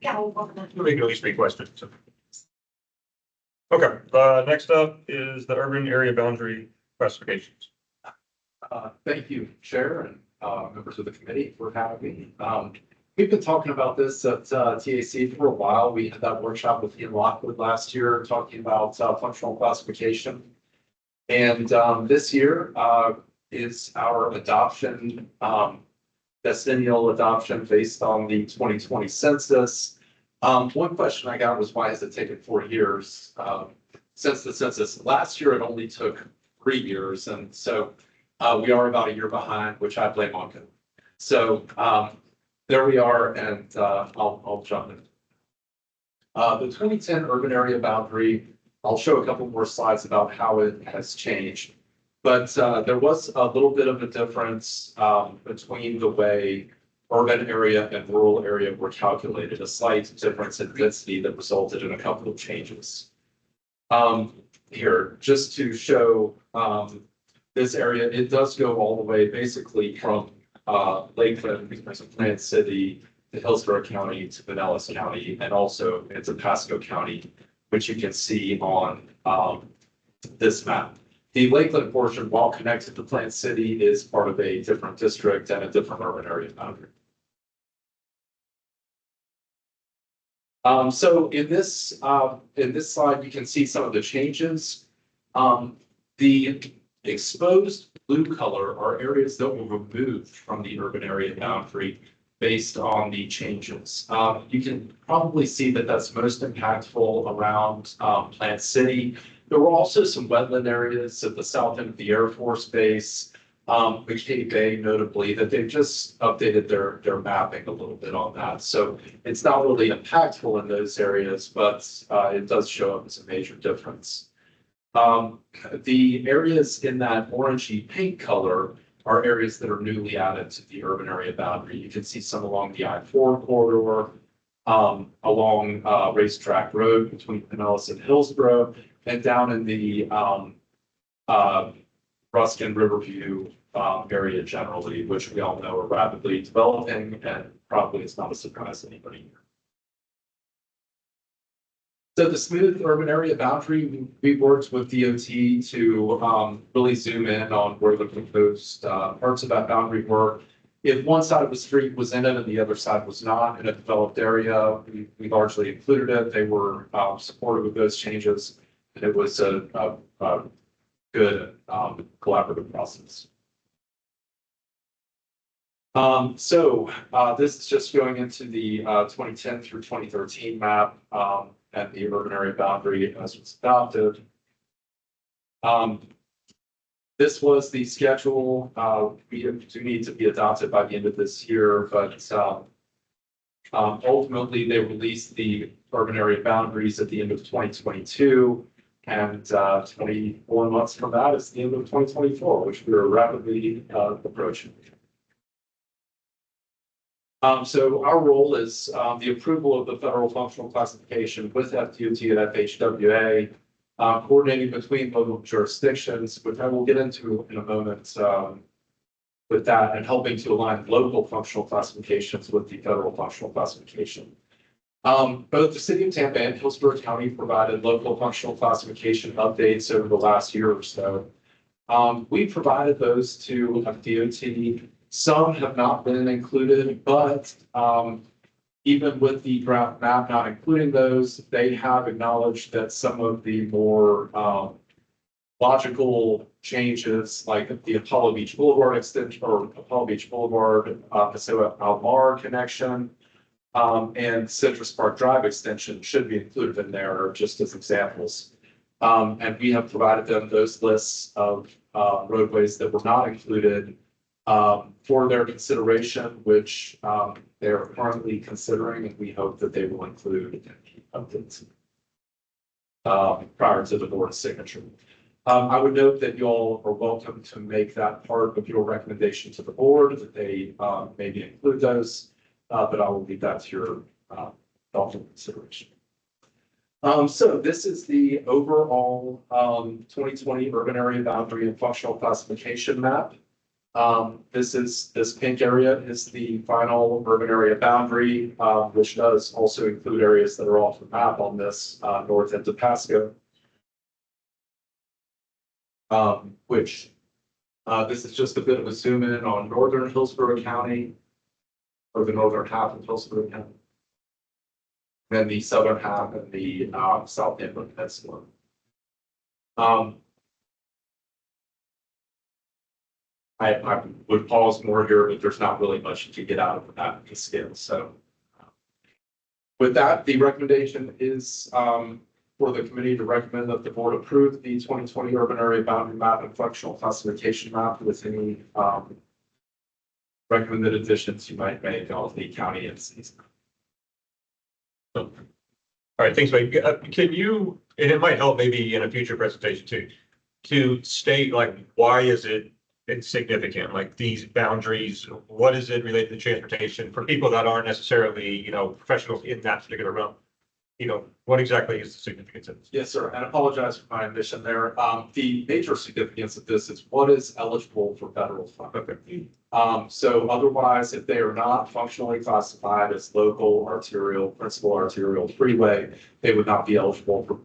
Yeah, we'll work on that. We can at least request it. So. Okay, next up is the urban area boundary classifications. Thank you, Chair, and members of the committee for having me. We've been talking about this at TAC for a while. We had that workshop with Ian Lockwood last year, talking about functional classification. And this year is our adoption, decennial adoption based on the 2020 census. One question I got was, why has it taken 4 years since the census? Last year, it only took 3 years. And so we are about a year behind, which I blame on COVID. So there we are, and I'll jump in. The 2010 urban area boundary, I'll show a couple more slides about how it has changed. But there was a little bit of a difference between the way urban area and rural area were calculated, a slight difference in density that resulted in a couple of changes. Here, just to show this area, it does go all the way basically from Lakeland, Plant City, to Hillsborough County, to Pinellas County, and also into Pasco County, which you can see on this map. The Lakeland portion, while connected to Plant City, is part of a different district and a different urban area boundary. So in this slide, you can see some of the changes. The exposed blue color are areas that were removed from the urban area boundary based on the changes. You can probably see that that's most impactful around Plant City. There were also some wetland areas at the south end of the Air Force Base, McKay Bay notably, that they've just updated their mapping a little bit on that. So it's not really impactful in those areas, but it does show up as a major difference. The areas in that orangey pink color are areas that are newly added to the urban area boundary. You can see some along the I-4 corridor, along Racetrack Road between Pinellas and Hillsborough, and down in the Ruskin Riverview area generally, which we all know are rapidly developing, and probably it's not a surprise to anybody here. So the smooth urban area boundary, we worked with DOT to really zoom in on where the proposed parts of that boundary were. If one side of the street was in it and the other side was not in a developed area, we largely included it. They were supportive of those changes, and it was a good collaborative process. This is just going into the 2010 through 2013 map and the urban area boundary as was adopted. This was the schedule. We do need to be adopted by the end of this year, but ultimately they released the urban area boundaries at the end of 2022. And 24 months from that is the end of 2024, which we are rapidly approaching. So our role is the approval of the federal functional classification with FDOT and FHWA, coordinating between local jurisdictions, which I will get into in a moment with that, and helping to align local functional classifications with the federal functional classification. Both the city of Tampa and Hillsborough County provided local functional classification updates over the last year or so. We provided those to FDOT. Some have not been included, but even with the draft map not including those, they have acknowledged that some of the more logical changes, like the Apollo Beach Boulevard extension or Apollo Beach Boulevard, Paseo Almar connection, and Citrus Park Drive extension should be included in there just as examples. And we have provided them those lists of roadways that were not included for their consideration, which they are currently considering, and we hope that they will include in the updates prior to the board's signature. I would note that you all are welcome to make that part of your recommendation to the board, that they maybe include those, but I will leave that to your thoughtful consideration. So this is the overall 2020 urban area boundary and functional classification map. This pink area is the final urban area boundary, which does also include areas that are off the map on this north end of Pasco. This is just a bit of a zoom in on northern Hillsborough County, or the northern half of Hillsborough County. Then the southern half and the south end of the peninsula. I would pause more here, but there's not really much to get out of that scale. So with that, the recommendation is for the committee to recommend that the board approve the 2020 urban area boundary map and functional classification map with any recommended additions you might make on the county and cities. So All right, thanks, Mike. Can you, and it might help maybe in a future presentation too, to state like, why is it insignificant? Like these boundaries, what is it related to transportation for people that aren't necessarily, professionals in that particular realm? What exactly is the significance of this? Yes, sir. And I apologize for my omission there. The major significance of this is what is eligible for federal funding. Okay. So otherwise, if they are not functionally classified as local arterial, principal arterial freeway, they would not be eligible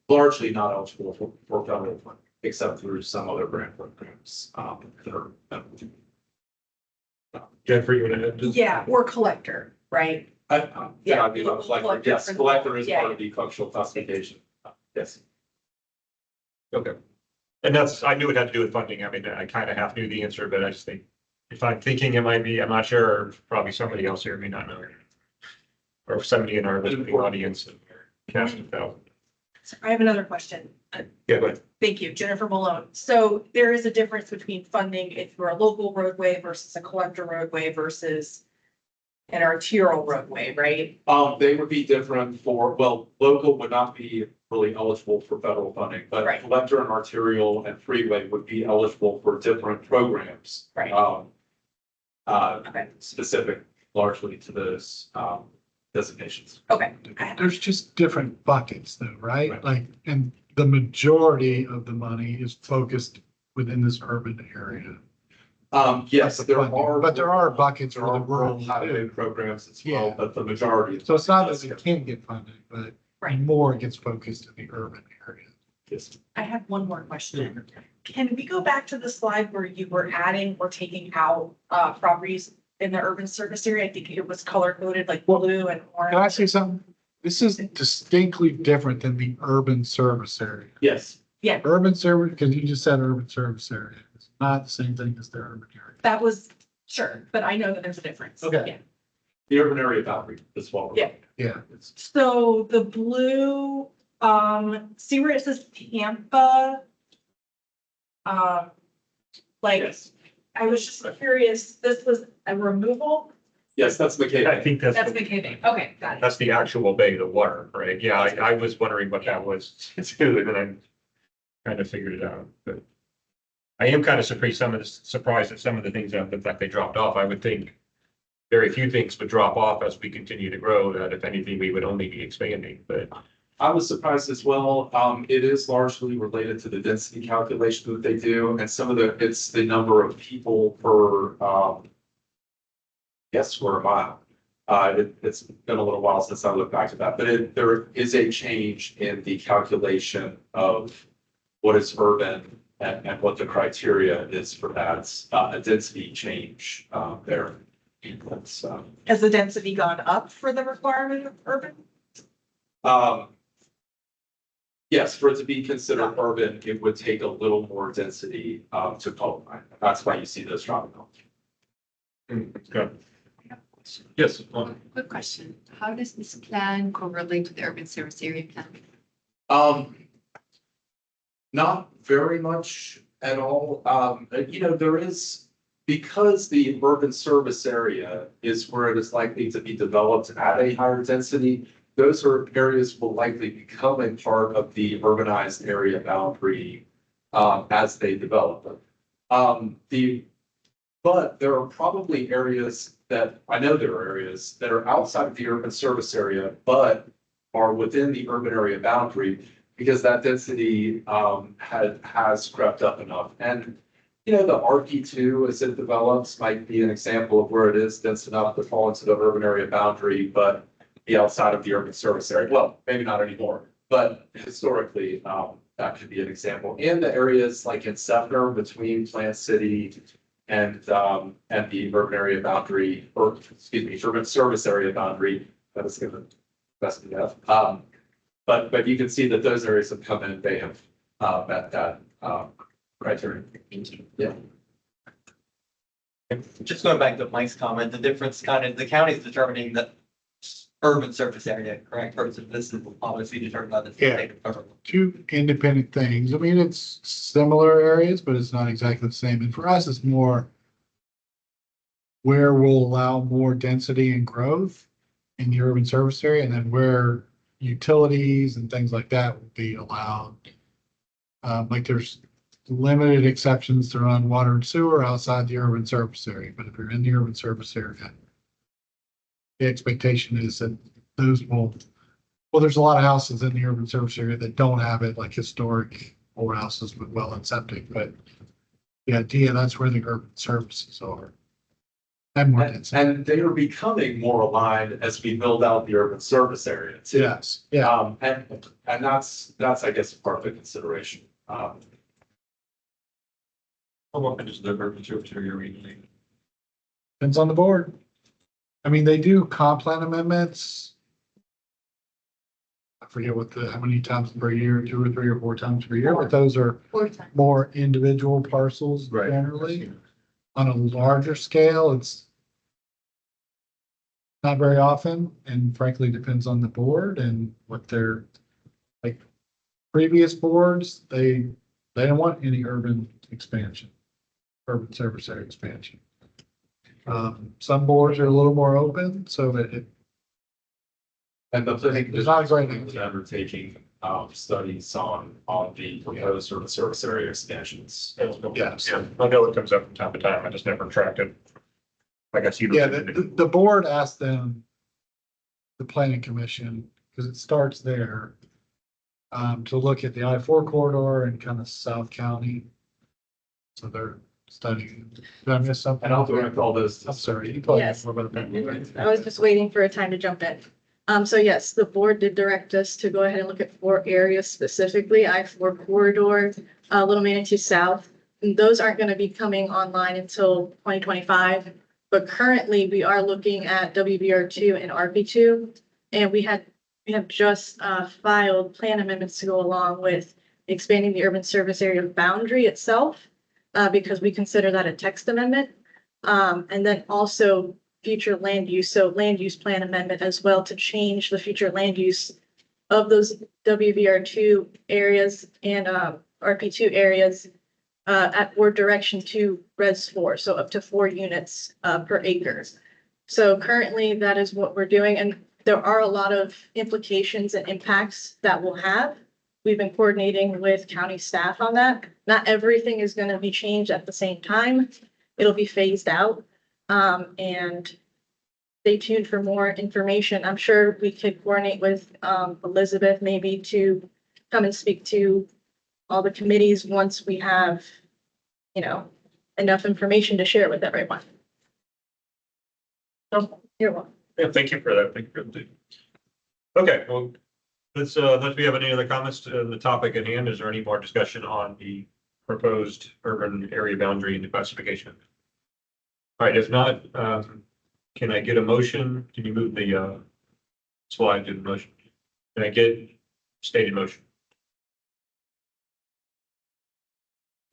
largely not eligible for federal funding, except through some other grant programs. That are, Jennifer, you want to? Yeah, or collector, right? Yeah, I'd be a collector. Yes, collector is Yeah. part of the functional classification. Yes. Okay. And I knew it had to do with funding. I mean, I kind of half knew the answer, but I just think, if I'm thinking it might be, I'm not sure, or probably somebody else here may not know. Or somebody in our listening audience, cast of thousands. I have another question. Yeah, but Thank you, Jennifer Malone. So there is a difference between funding if you're a local roadway versus a collector roadway versus an arterial roadway, right? They would be different local would not be really eligible for federal funding, but Right. collector and arterial and freeway would be eligible for different programs. Right. Okay. Specific largely to those, designations. Okay. There's just different buckets though, right? Right. Like, and the majority of the money is focused within this urban area. Yes, That's the there funding, are. but there are buckets There for the are rural rural highway too. programs as well, Yeah. but the majority. So it's not that it can't get funded, but Right. more gets focused in the urban area. Yes. I have one more question. Can we go back to the slide where you were adding or taking out properties in the urban service area? I think it was color coded like blue and Can I orange. say something? This is distinctly different than the urban service area. Yes. Urban service, because you just said urban service area. It's not the same thing as the urban area. That was, sure, but I know that there's a difference. Okay. Yeah. The urban area boundary as well. Yeah. Yeah. So the blue, see where it says Tampa? Like, Yes. I was just curious, this was a removal? Yes, that's McKay. I think That's that's, McKay. Okay, got it. that's the actual bay, the water, right? Yeah, I was wondering what that was too, and then I kind of figured it out, but I am kind of surprised at some of the things that they dropped off. I would think very few things would drop off as we continue to grow, that if anything, we would only be expanding, but I was surprised as well. It is largely related to the density calculation that they do, and it's the number of people per, square mile. It's been a little while since I looked back at that, but there is a change in the calculation of what is urban and what the criteria is for that, a density change, there. That's, Has the density gone up for the requirement of urban? Yes, for it to be considered urban, it would take a little more density to qualify. That's why you see those dropping off. good. Yes. Quick question. How does this plan correlate to the urban service area plan? Not very much at all. There is, because the urban service area is where it is likely to be developed at a higher density, those are areas will likely become a part of the urbanized area boundary as they develop. But there are probably areas that, I know there are areas that are outside of the urban service area, but are within the urban area boundary because that density has crept up enough. And, the RP2 as it develops might be an example of where it is dense enough to fall into the urban area boundary, but be outside of the urban service area. Well, maybe not anymore, but historically, that could be an example. In the areas like in Sefner between Plant City and the urban area boundary, or excuse me, urban service area boundary, that is going to best be enough. But you can see that those areas have come in, they have met that criteria. Yeah. Just going back to Mike's comment, the difference the county is determining the urban surface area, correct? Versus this is obviously determined by the state of government. Two independent things. I mean, it's similar areas, but it's not exactly the same. And for us, it's more where we'll allow more density and growth in the urban service area, and then where utilities and things like that will be allowed. Like there's limited exceptions to run water and sewer outside the urban service area, but if you're in the urban service area, the expectation is that those will, well, there's a lot of houses in the urban service area that don't have it, like historic old houses with well and septic, but the idea, that's where the urban services are. And more density. And they are becoming more aligned as we build out the urban service area too. Yes, yeah. And that's, I guess, part of the consideration. How often is the urban service area renewing? Depends on the board. I mean, they do comp plan amendments. I forget how many times per year, 2 or 3 or 4 times per year, but those are 4 times. more individual parcels Right. generally. On a larger scale, it's not very often, and frankly, depends on the board and what their, like, previous boards, they don't want any urban expansion, urban service area expansion. Some boards are a little more open, so it And the planning It's not commission great. is undertaking studies on the proposed urban service area expansions. Yes. Yeah, I know it comes up from time to time. I just never tracked it. Like I see. Yeah, the board asked them, the planning commission, because it starts there, to look at the I-4 corridor and kind of South County. So they're studying. Did I miss something? And I'll go into all this. I'm sorry. You can probably Yes. more about that. I was just waiting for a time to jump in. So yes, the board did direct us to go ahead and look at 4 areas specifically, I-4 corridor, Little Manitou South. And those aren't going to be coming online until 2025. But currently we are looking at WBR2 and RP2. And we have just filed plan amendments to go along with expanding the urban service area boundary itself, because we consider that a text amendment. And then also future land use, so land use plan amendment as well to change the future land use of those WVR2 areas and RP2 areas at board direction to Res 4, so up to 4 units per acre. So currently that is what we're doing, and there are a lot of implications and impacts that will have. We've been coordinating with county staff on that. Not everything is going to be changed at the same time. It'll be phased out. And stay tuned for more information. I'm sure we could coordinate with Elizabeth maybe to come and speak to all the committees once we have, enough information to share with everyone. So you're welcome. Yeah, thank you for that. Thank you for that. Okay, well, let's we have any other comments to the topic at hand? Is there any more discussion on the proposed urban area boundary and the classification? All right, if not, can I get a motion? Can you move the slide to the motion? Can I get stated motion?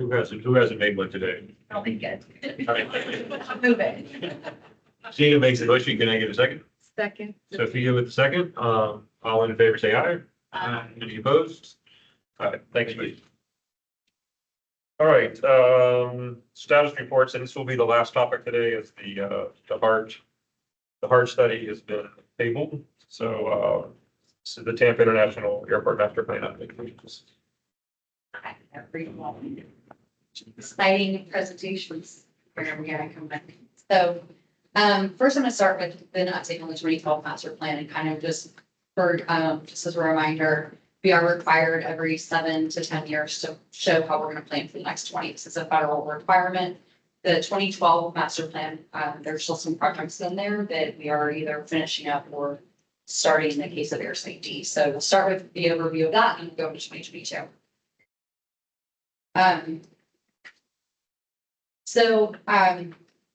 Who hasn't made one today? I'll be good. All right. Move it. Gina makes the motion. Can I get a second? Second. Sophia with the second. All in favor, say aye. Any opposed? All right, thanks, Lee. All right, status reports, and this will be the last topic today, is the HART study has been tabled. So the Tampa International Airport Master Plan applications. Exciting presentations whenever we gotta come back. So, first I'm gonna start with an update on the 2012 master plan and kind of just just as a reminder, we are required every 7 to 10 years to show how we're gonna plan for the next 20. This is a federal requirement. The 2012 master plan, there's still some projects in there that we are either finishing up or starting in the case of air safety. So we'll start with the overview of that and go into 2022.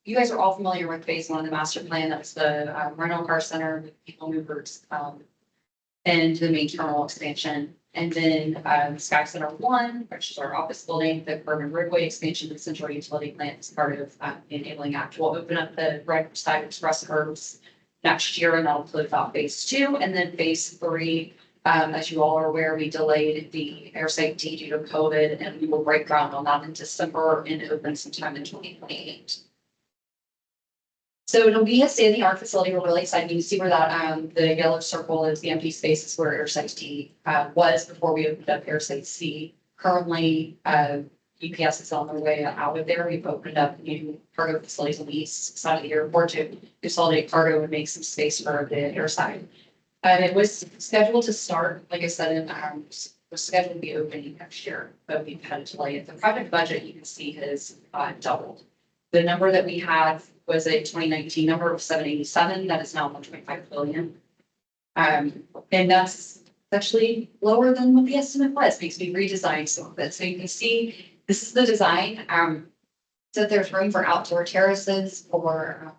You guys are all familiar with phase 1 of the master plan. That's the rental car center, the people movers, and the main terminal expansion. And then Sky Center 1, which is our office building, the urban roadway expansion, the central utility plant is part of enabling act. We'll open up the right side express curbs next year, and that'll include about phase 2. And then phase 3, as you all are aware, we delayed the air safety due to COVID, and we will break ground on that in December and open sometime in 2028. So it'll be a state-of-the-art facility. We're really excited. You can see where that, the yellow circle is the empty spaces where Airside D, was before we opened up Airside C. Currently, UPS is on their way out of there. We've opened up new cargo facilities on the east side of the airport to consolidate cargo and make some space for the airside. It was scheduled to start, like I said, was scheduled to be opening next year, but we've had a delay. The project budget you can see has doubled. The number that we had was a 2019 number of 787. That is now 1.5 billion. And that's actually lower than what the estimate was because we redesigned some of it. So you can see this is the design. So there's room for outdoor terraces for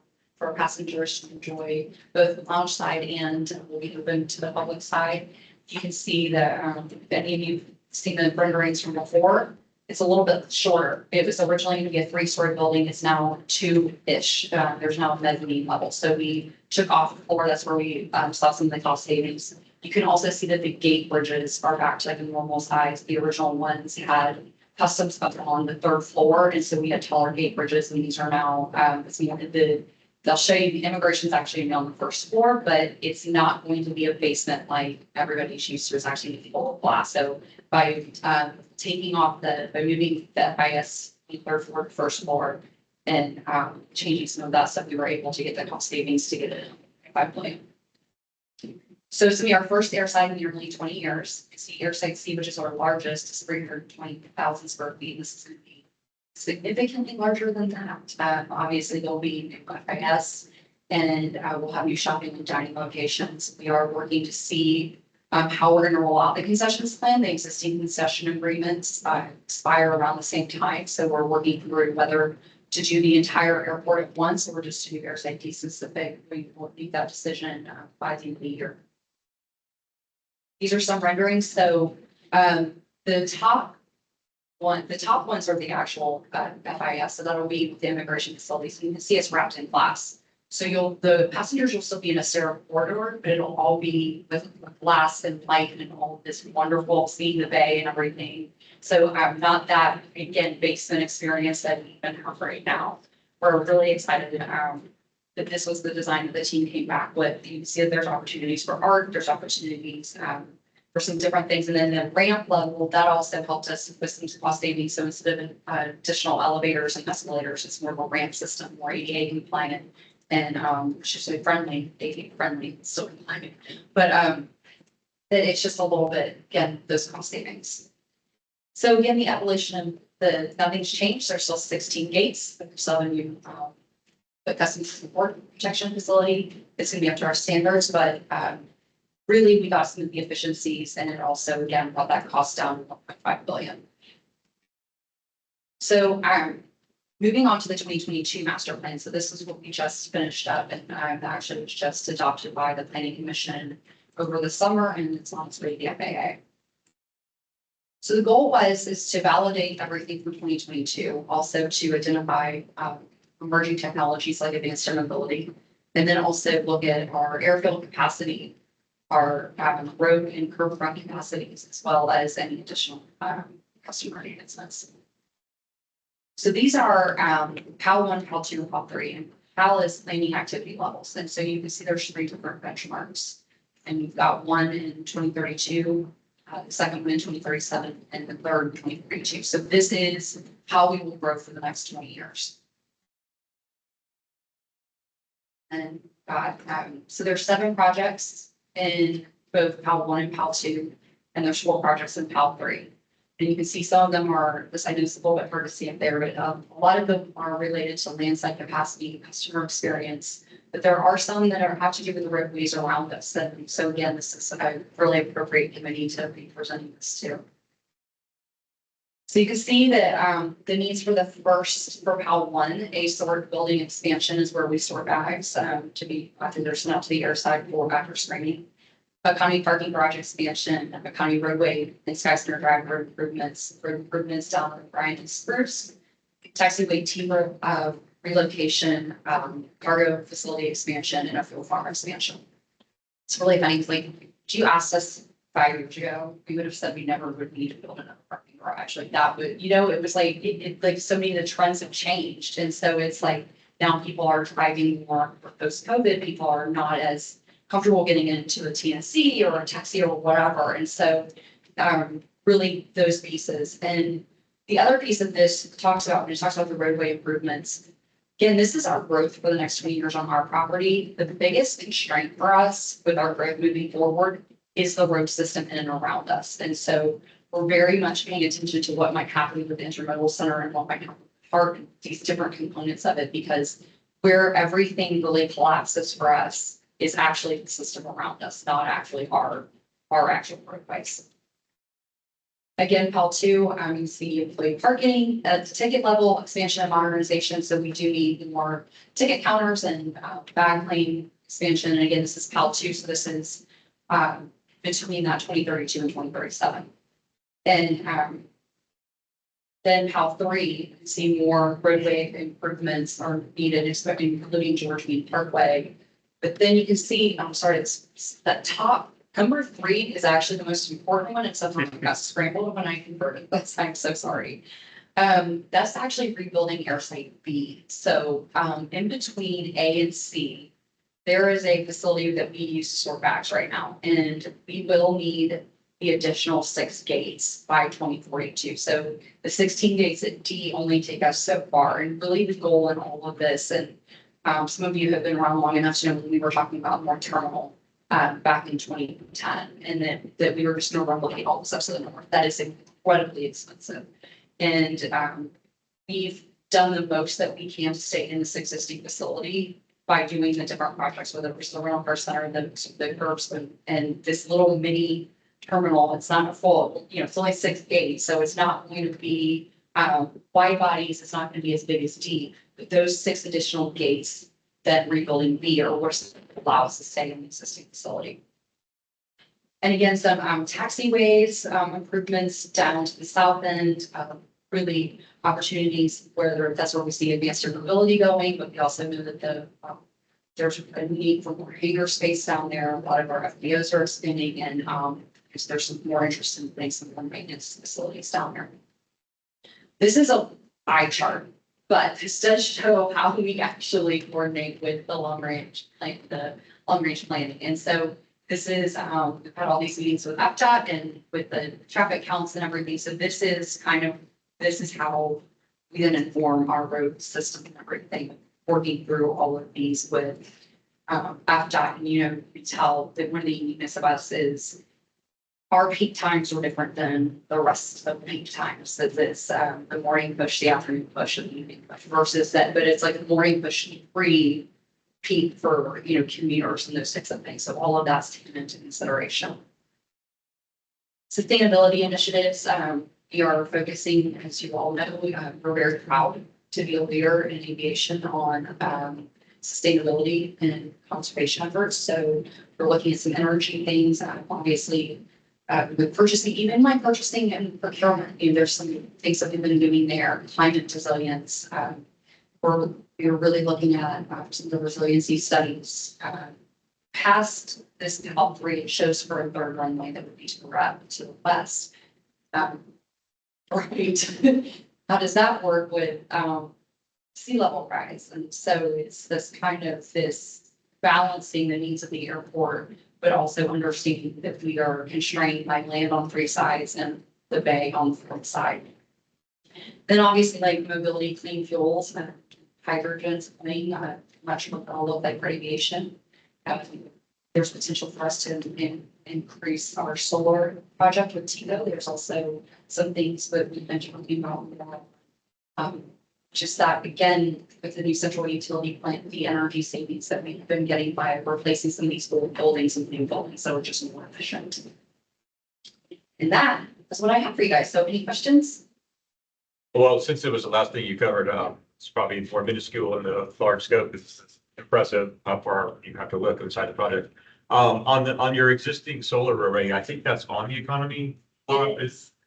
passengers to enjoy both the lounge side and will be open to the public side. You can see that if any of you have seen the renderings from before, it's a little bit shorter. It was originally going to be a 3-story building. It's now 2-ish. There's now a mezzanine level. So we took off the floor. That's where we saw some of the cost savings. You can also see that the gate bridges are back to like a normal size. The original ones had custom stuff on the 3rd floor. And so we had taller gate bridges, and these are now, they'll show you the immigration is actually on the 1st floor, but it's not going to be a basement like everybody's used to. It's actually full of glass. So by taking off by moving the FIS 3rd floor to 1st floor and changing some of that stuff, we were able to get the cost savings to get it at 5 million. So it's gonna be our first airside in nearly 20 years. You see Airside C, which is our largest, is 320,000 square feet. This is gonna be significantly larger than that. Obviously, there'll be new FIS and we'll have new shopping and dining locations. We are working to see how we're going to roll out the concessions plan. The existing concession agreements expire around the same time. So we're working through whether to do the entire airport at once or just to do Airside D specific. We will make that decision by the end of the year. These are some renderings. So the top ones are the actual FIS, so that'll be the immigration facilities. You can see it's wrapped in glass. So the passengers will still be in a sterile corridor, but it'll all be with glass and light and all of this wonderful seeing the bay and everything. So not that, again, basement experience that we even have right now. We're really excited that this was the design that the team came back with. You can see that there's opportunities for art, there's opportunities for some different things. And then the ramp level, that also helped us with some cost savings. So instead of additional elevators and escalators, it's more of a ramp system, more ADA compliant and should say friendly, ADA friendly, still compliant. But it's just a little bit, again, those cost savings. So again, the evolution of nothing's changed. There's still 16 gates. There's 7 new the customs support protection facility. It's going to be up to our standards, but really we got some of the efficiencies, and it also again brought that cost down to 1.5 billion. So moving on to the 2022 master plan. So this is what we just finished up, and actually was just adopted by the Planning Commission over the summer, and it's on its way to the FAA. So the goal is to validate everything from 2022, also to identify emerging technologies like advanced air mobility, and then also look at our airfield capacity, our road and curb front capacities, as well as any additional customer enhancements. So these are PAL 1, PAL 2, and PAL 3. And PAL is planning activity levels. And so you can see there's 3 different benchmarks. And you've got one in 2032, the second one in 2037, and the third in 2032. So this is how we will grow for the next 20 years. And so there's 7 projects in both PAL 1 and PAL 2, and there's 4 projects in PAL 3. And you can see some of them are, this I know it's a little bit hard to see up there, but a lot of them are related to landside capacity, customer experience. But there are some that have to do with the roadways around us. And so again, this is a really appropriate committee to be presenting this to. So you can see that the needs for for PAL 1, a sort building expansion is where we store bags to be, I think they're sent out to the airside for backer screening. A county parking garage expansion, a county roadway and Skyscraper Drive road improvements down the Bryant and Spruce, taxiway T road relocation, cargo facility expansion, and a fuel farm expansion. It's really funny. It's like, if you asked us 5 years ago, we would have said we never would need to build another parking garage. Like that would, it was like, like so many of the trends have changed. And so it's like, Now people are driving more post-COVID, people are not as comfortable getting into a TNC or a taxi or whatever. And so really those pieces. And the other piece of this talks about, when it talks about the roadway improvements, again, this is our growth for the next 20 years on our property. The biggest constraint for us with our growth moving forward is the road system in and around us. And so we're very much paying attention to what might happen with the intermodal center and what might happen with park, these different components of it, because where everything really collapses for us is actually the system around us, not actually our actual roadways. Again, PAL 2, you see employee parking at the ticket level, expansion and modernization. So we do need more ticket counters and bag lane expansion. And again, this is PAL 2, so this is between that 2032 and 2037. And then PAL 3, you see more roadway improvements are needed, including George Meade Parkway. But then you can see, I'm sorry, it's that top number 3 is actually the most important one. It's something I got scrambled when I converted this. I'm so sorry. That's actually rebuilding Airside B. So in between A and C, there is a facility that we use to store bags right now, and we will need the additional 6 gates by 2042. So the 16 gates at D only take us so far, and really the goal in all of this, and some of you have been around long enough to know when we were talking about more terminal back in 2010, and that we were just going to replicate all the stuff to the north. That is incredibly expensive. And we've done the most that we can to stay in this existing facility by doing the different projects, whether it's the rental car center, the curbs, and this little mini terminal. It's not a full, it's only 6 gates, so it's not going to be wide bodies. It's not going to be as big as D, but those 6 additional gates that rebuilding B are what allow us to stay in the existing facility. And again, some taxiways improvements down to the south end, really opportunities where that's where we see advanced mobility going, but we also know that there's a need for more hangar space down there. A lot of our FBOs are expanding, and because there's some more interest in putting some more maintenance facilities down there. This is a pie chart, but this does show how we actually coordinate with the long range planning. And so this is, we've had all these meetings with FDOT and with the traffic counts and everything. So this is how we then inform our road system and everything, working through all of these with FDOT. And you can tell that one of the uniqueness of us is our peak times are different than the rest of the peak times. So it's the morning push, the afternoon push, and the evening push versus that, but it's like a morning push free peak for commuters and those types of things. So all of that's taken into consideration. Sustainability initiatives. We are focusing, as you all know, we're very proud to be a leader in aviation on sustainability and conservation efforts. So we're looking at some energy things, obviously. With purchasing, even my purchasing and procurement, there's some things that we've been doing there. Climate resilience. We're really looking at some of the resiliency studies. Past this PAL 3, it shows for a third runway that would be to the west. Right. How does that work with sea level rise? And so it's this balancing the needs of the airport, but also understanding that we are constrained by land on 3 sides and the bay on the 4th side. Then obviously like mobility, clean fuels, hydrogen's coming, much more all look like radiation. There's potential for us to increase our solar project with TICO. There's also some things that we've been talking about. Just that, again, with the new central utility plant, the energy savings that we've been getting by replacing some of these old buildings with new buildings that are just more efficient. And that's what I have for you guys. So any questions? Well, since it was the last thing you covered, it's probably more minuscule in the large scope. It's impressive how far you have to look inside the project. On your existing solar array, I think that's on the economy.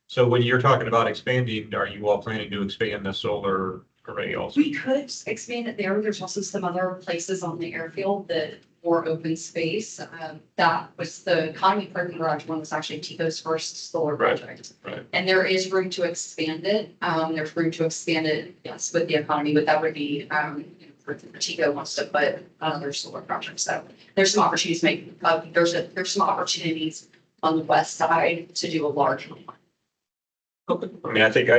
So when you're talking about expanding, are you all planning to expand the solar array also? We could expand it there. There's also some other places on the airfield that more open space. That was the economy parking garage one was actually TICO's first solar project. Right. And there is room to expand it. There's room to expand it, yes, with the economy, but that would be Tico wants to put another solar project. So there's some opportunities to make, there's some opportunities on the west side to do a large one. I mean, I think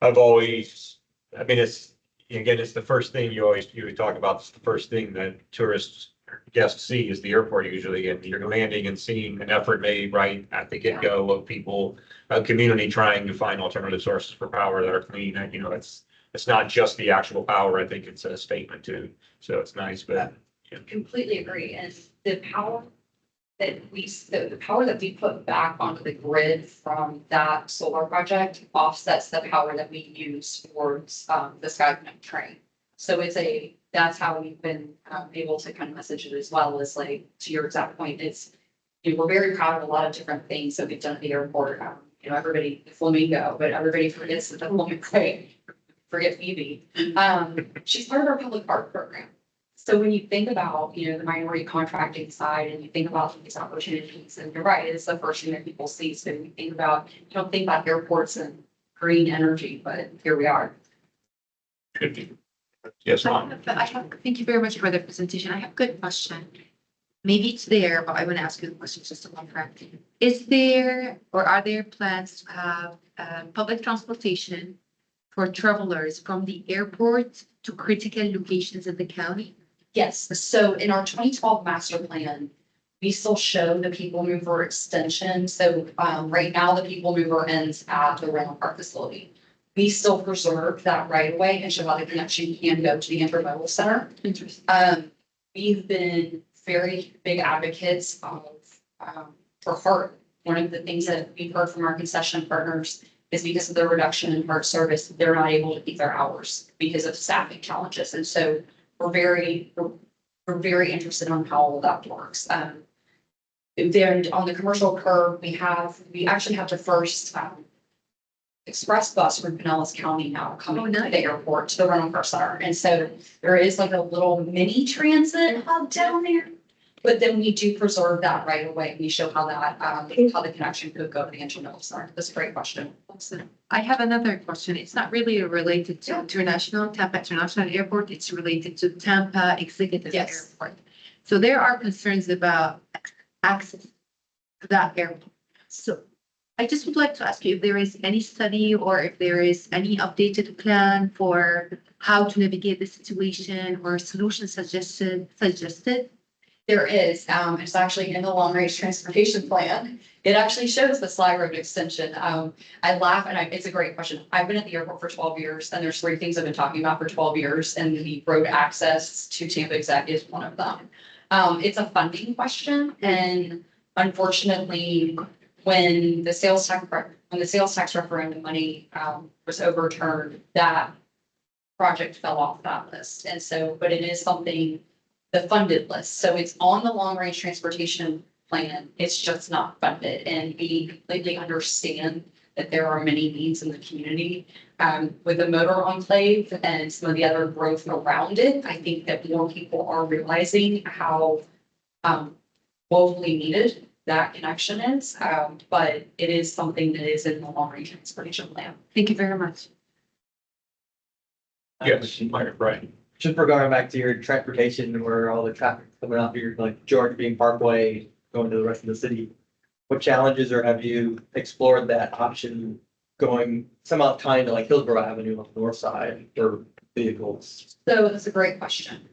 I've always, I mean, it's, again, it's the first thing you would talk about. It's the first thing that tourists, guests see is the airport usually, and you're landing and seeing an effort made right at the get-go of people, a community trying to find alternative sources for power that are clean. And, you know, it's not just the actual power. I think it's a statement too. So it's nice, but. Completely agree. And the power the power that we put back onto the grid from that solar project offsets the power that we use towards the SkyConnect train. So that's how we've been able to kind of message it as well, as like, to your exact point, it's, you know, we're very proud of a lot of different things that we've done at the airport. You know, everybody, the flamingo, but everybody forgets that the flamingo, forget Phoebe. She's part of our public art program. So when you think about, you know, the minority contracting side and you think about these opportunities, and you're right, it's the first thing that people see. So you think about, you don't think about airports and green energy, but here we are. Yes, Thank you very much for the presentation. I have a good question. Maybe it's there, but I want to ask you the question just to confirm. Is there or are there plans to have public transportation for travelers from the airport to critical locations in the county? Yes, so in our 2012 master plan, we still show the people mover extension. So right now, the people mover ends at the rental car facility. We still preserve that right away and show how the connection can go to the intermodal center. Interesting. We've been very big advocates of for HART. One of the things that we've heard from our concession partners is because of the reduction in HART service, they're not able to keep their hours because of staffing challenges. And so we're very interested on how all of that works. Then on the commercial curve, we actually have the first express bus from Pinellas County now coming to the airport to the rental car center. And so there is like a little mini transit hub down there. But then we do preserve that right away. We show how that how the connection could go to the intermodal center. That's a great question. Awesome. I have another question. It's not really related to Tampa International Airport. It's related to Tampa Executive Airport. So there are concerns about access to that airport. So I just would like to ask you if there is any study or if there is any updated plan for how to navigate the situation or solution suggested. There is, it's actually in the long range transportation plan. It actually shows the Sly Road extension. I laugh and it's a great question. I've been at the airport for 12 years and there's 3 things I've been talking about for 12 years and the road access to Tampa Exec is one of them. It's a funding question and unfortunately, when the sales tax referendum money was overturned, that project fell off that list. And so, but it is something, the funded list. So it's on the long range transportation plan. It's just not funded. And we completely understand that there are many needs in the community. With the motor enclave and some of the other growth around it, I think that more people are realizing how woefully needed that connection is. But it is something that is in the long range transportation plan. Thank you very much. Yes, right. Just for going back to your transportation and where all the traffic coming out here, like George being Parkway, going to the rest of the city. What challenges or have you explored that option going somehow tying to like Hillsborough Avenue on the north side for vehicles? So that's a great question.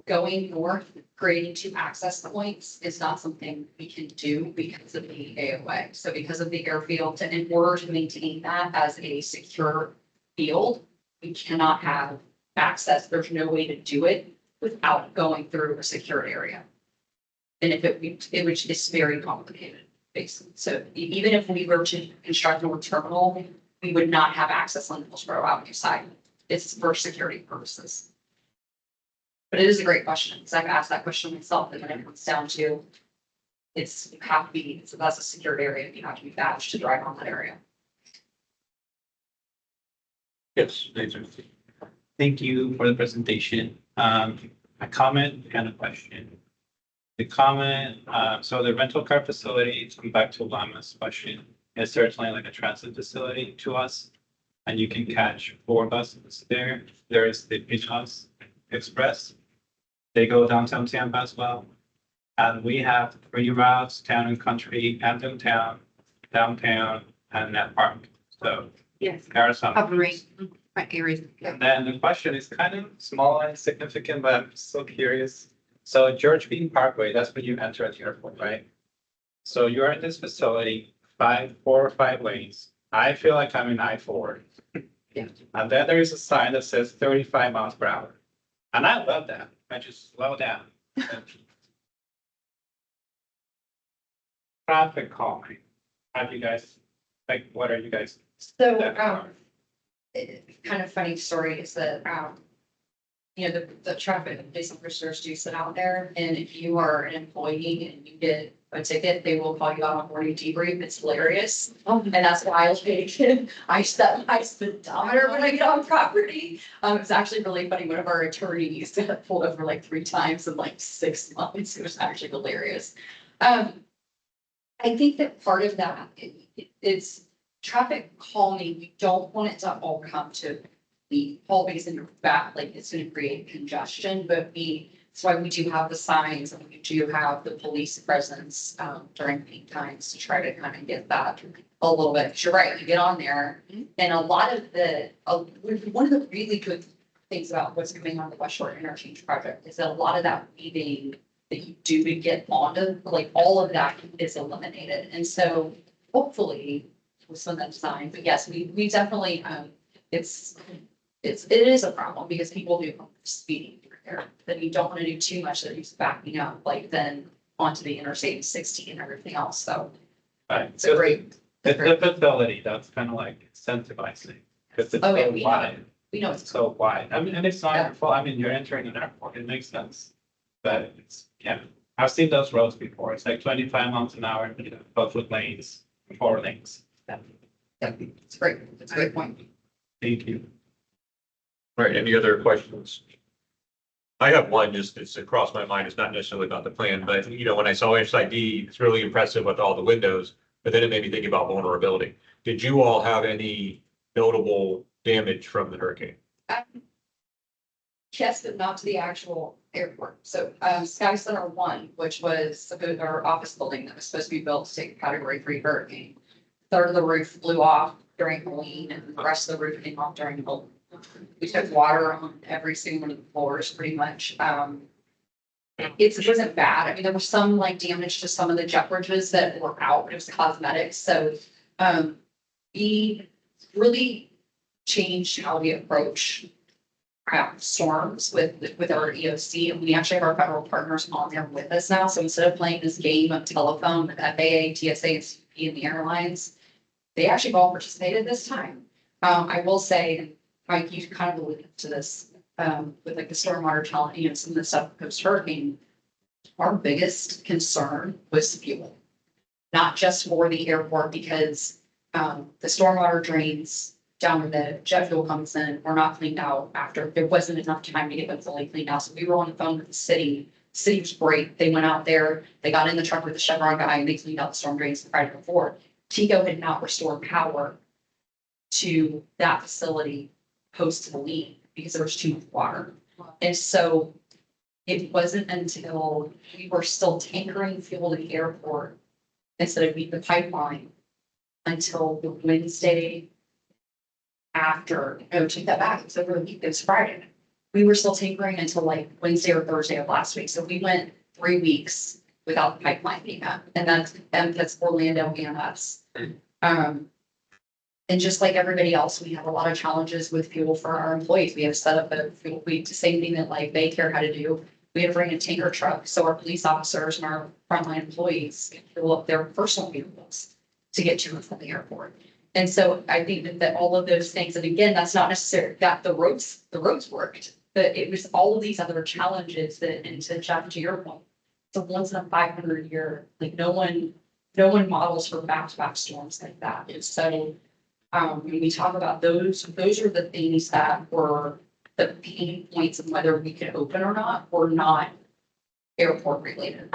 Going north, creating 2 access points is not something we can do because of the AOA. So because of the airfield, and in order to maintain that as a secure field, we cannot have access. There's no way to do it without going through a secured area. And if it's very complicated, basically. So even if we were to construct a terminal, we would not have access on the Hillsborough Avenue side. It's for security purposes. But it is a great question because I've asked that question myself, and then it comes down to you have to be, so that's a secured area. You have to be badged to drive on that area. Yes, Nathan. Thank you for the presentation. A comment and a question. The comment, so the rental car facility, to come back to Lama's question, is certainly like a transit facility to us. And you can catch 4 buses there. There is the beach house Express. They go downtown Tampa as well. And we have 3 routes, town and country, Hampton Town, downtown, and Net Park. So Yes. Arizona. Covering different areas. And then the question is kind of small and significant, but I'm so curious. So George Bean Parkway, that's when you enter at the airport, right? So you're in this facility, 4 or 5 lanes. I feel like I'm in I-4. Yeah. And then there is a sign that says 35 miles per hour. And I love that. I just slow down. Traffic calming. Have you guys, like, what are you guys? So, kind of funny story is that, the traffic police officers do sit out there, and if you are an employee and you get a ticket, they will call you out on morning debrief. It's hilarious. And that's why I set my speedometer when I get on property. It's actually really funny. One of our attorneys got pulled over like 3 times in like 6 months. It was actually hilarious. I think that part of that is traffic calming. We don't want it to all come to the hallways in your back, like it's gonna create congestion, but that's why we do have the signs and we do have the police presence during peak times to try to kind of get that a little bit. 'Cause you're right, you get on there and a lot of one of the really good things about what's going on the West Shore Interchange project is that a lot of that weaving that you do to get onto, like all of that is eliminated. And so hopefully with some of that design, but yes, we definitely, it is a problem because people do speeding through there, that you don't want to do too much that you're backing up, like then onto the Interstate 60 and everything else. So Right. it's a great. It's the facility that's kind of like incentivizing. Because it's Oh, yeah, so we know. wide. We know It's it's so wide. I mean, and it's not Yeah. your fault. I mean, you're entering an airport. It makes sense. But it's, yeah, I've seen those roads before. It's like 25 miles an hour, both with lanes, 4 lanes. it's great. It's a great point. Thank you. All right, any other questions? I have one, just it's across my mind. It's not necessarily about the plan, but when I saw HID, it's really impressive with all the windows, but then it made me think about vulnerability. Did you all have any notable damage from the hurricane? Yes, but not to the actual airport. So Sky Center 1, which was our office building that was supposed to be built to take a Category 3 hurricane. Third of the roof blew off during Helene and the rest of the roof came off during Helene. We took water on every single one of the floors pretty much. It wasn't bad. I mean, there was some like damage to some of the jet bridges that were out, but it was cosmetic. So we really changed how we approach storms with our EOC, and we actually have our federal partners on there with us now. So instead of playing this game of telephone with FAA, TSA, and CBP and the airlines, they actually all participated this time. I will say, Mike, you kind of alluded to this with like the stormwater challenge, some of the stuff post hurricane. Our biggest concern was fuel, not just for the airport, because the stormwater drains down where the jet fuel comes in were not cleaned out after. There wasn't enough time to get them fully cleaned out. So we were on the phone with the city. The city was great. They went out there, they got in the truck with the Chevron guy, and they cleaned out the storm drains the Friday before. TECO had not restored power to that facility post Helene because there was too much water. And so it wasn't until we were still tankering fuel to the airport instead of the pipeline until the Wednesday after, no, take that back, it was over the week, it was Friday. We were still tankering until like Wednesday or Thursday of last week. So we went 3 weeks without the pipeline being up, and that's Orlando and us. And just like everybody else, we have a lot of challenges with fuel for our employees. We have set up a fuel, the same thing that like Baycare had to do. We had to bring a tanker truck so our police officers and our frontline employees can fill up their personal vehicles to get to and from the airport. And so I think that all of those things, and again, that's not necessarily that the roads worked, but it was all of these other challenges that, and to Jeff, to your point, it's a once in a 500 year, like no one models for back-to-back storms like that. And so when we talk about those are the things that were the pain points of whether we could open or not, were not airport related.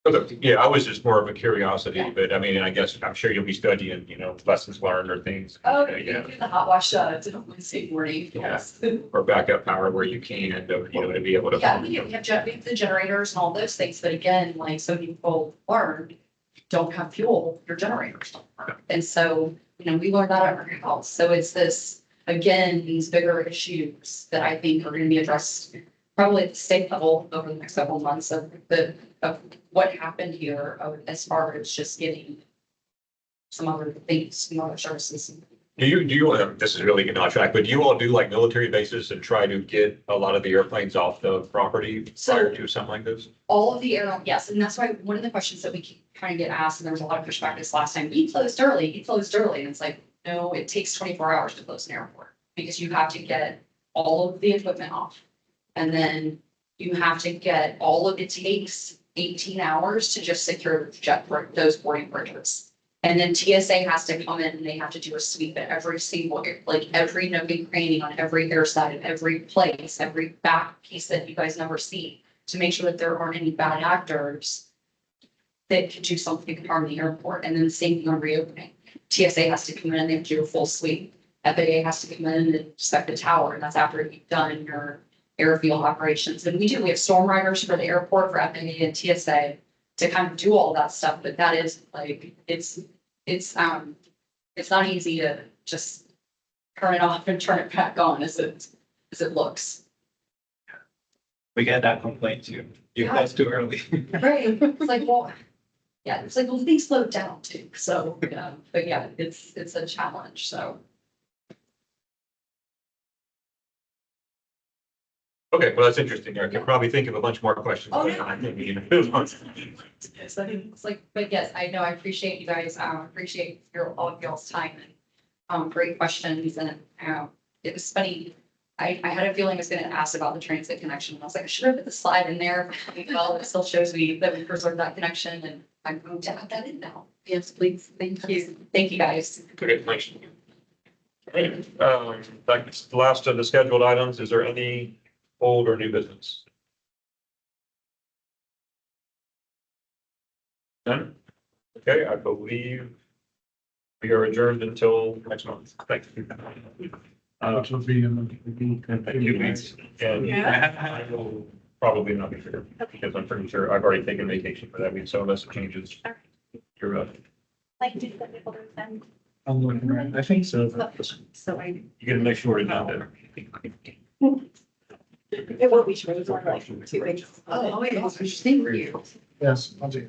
Okay, yeah, I was just more of a curiosity, but I mean, I guess I'm sure you'll be studying, lessons learned or things. Oh, Yeah, you do the hot wash, to Wednesday morning. Yeah. Yes. or backup power where you can, to be able to. Yeah, we do. We have the generators and all those things, but again, like so many people learned, don't have fuel, your generators don't work. And so, we learned that at our house. So it's this, again, these bigger issues that I think are gonna be addressed probably at the state level over the next several months of what happened here as far as just getting some other things, some other services. Do you, this is really getting off track, but do you all do like military bases and try to get a lot of the airplanes off the property prior to something like this? All of the yes, and that's why one of the questions that we keep trying to get asked, and there was a lot of pushback this last time, you closed early, and it's like, no, it takes 24 hours to close an airport. Because you have to get all of the equipment off. And then you have to get it takes 18 hours to just secure those boarding bridges. And then TSA has to come in and they have to do a sweep at every single, like every nook and cranny on every air side of every place, every back piece that you guys never see, to make sure that there aren't any bad actors that could do something to harm the airport. And then the same thing on reopening. TSA has to come in and they have to do a full sweep. FAA has to come in and inspect the tower, and that's after you've done your airfield operations. And we have storm riders for the airport, for FAA and TSA to kind of do all that stuff, but that is like, it's not easy to just turn it off and turn it back on as it looks. We get that complaint too. You Yeah. closed too early. Right. It's like, well, things slowed down too. So, but yeah, it's a challenge. So. Okay, well, that's interesting. I can probably think of a bunch more questions. Oh, but yeah. I think we can move on. Yes, I think it's like, but yes, I know, I appreciate you guys, appreciate all of y'all's time and, great questions, and, it was funny. I had a feeling I was gonna ask about the transit connection, and I was like, I should have put the slide in there, well, it still shows me that we preserved that connection, and I'm going to add that in now. Yes, please. Thank you. Thank you, guys. Okay, thanks. All right, that's the last of the scheduled items. Is there any old or new business? None? Okay, I believe we are adjourned until next month. Thank you. Which will be in A few weeks, and I will probably not be here because I'm pretty sure I've already taken vacation for that week, so unless it changes, you're up. Like, do you think people to send? I'm looking around. I think so. So You gotta make sure it's not there. it will be true. It's only like 2 weeks. Oh, yeah, thank you. Yes, I'll do.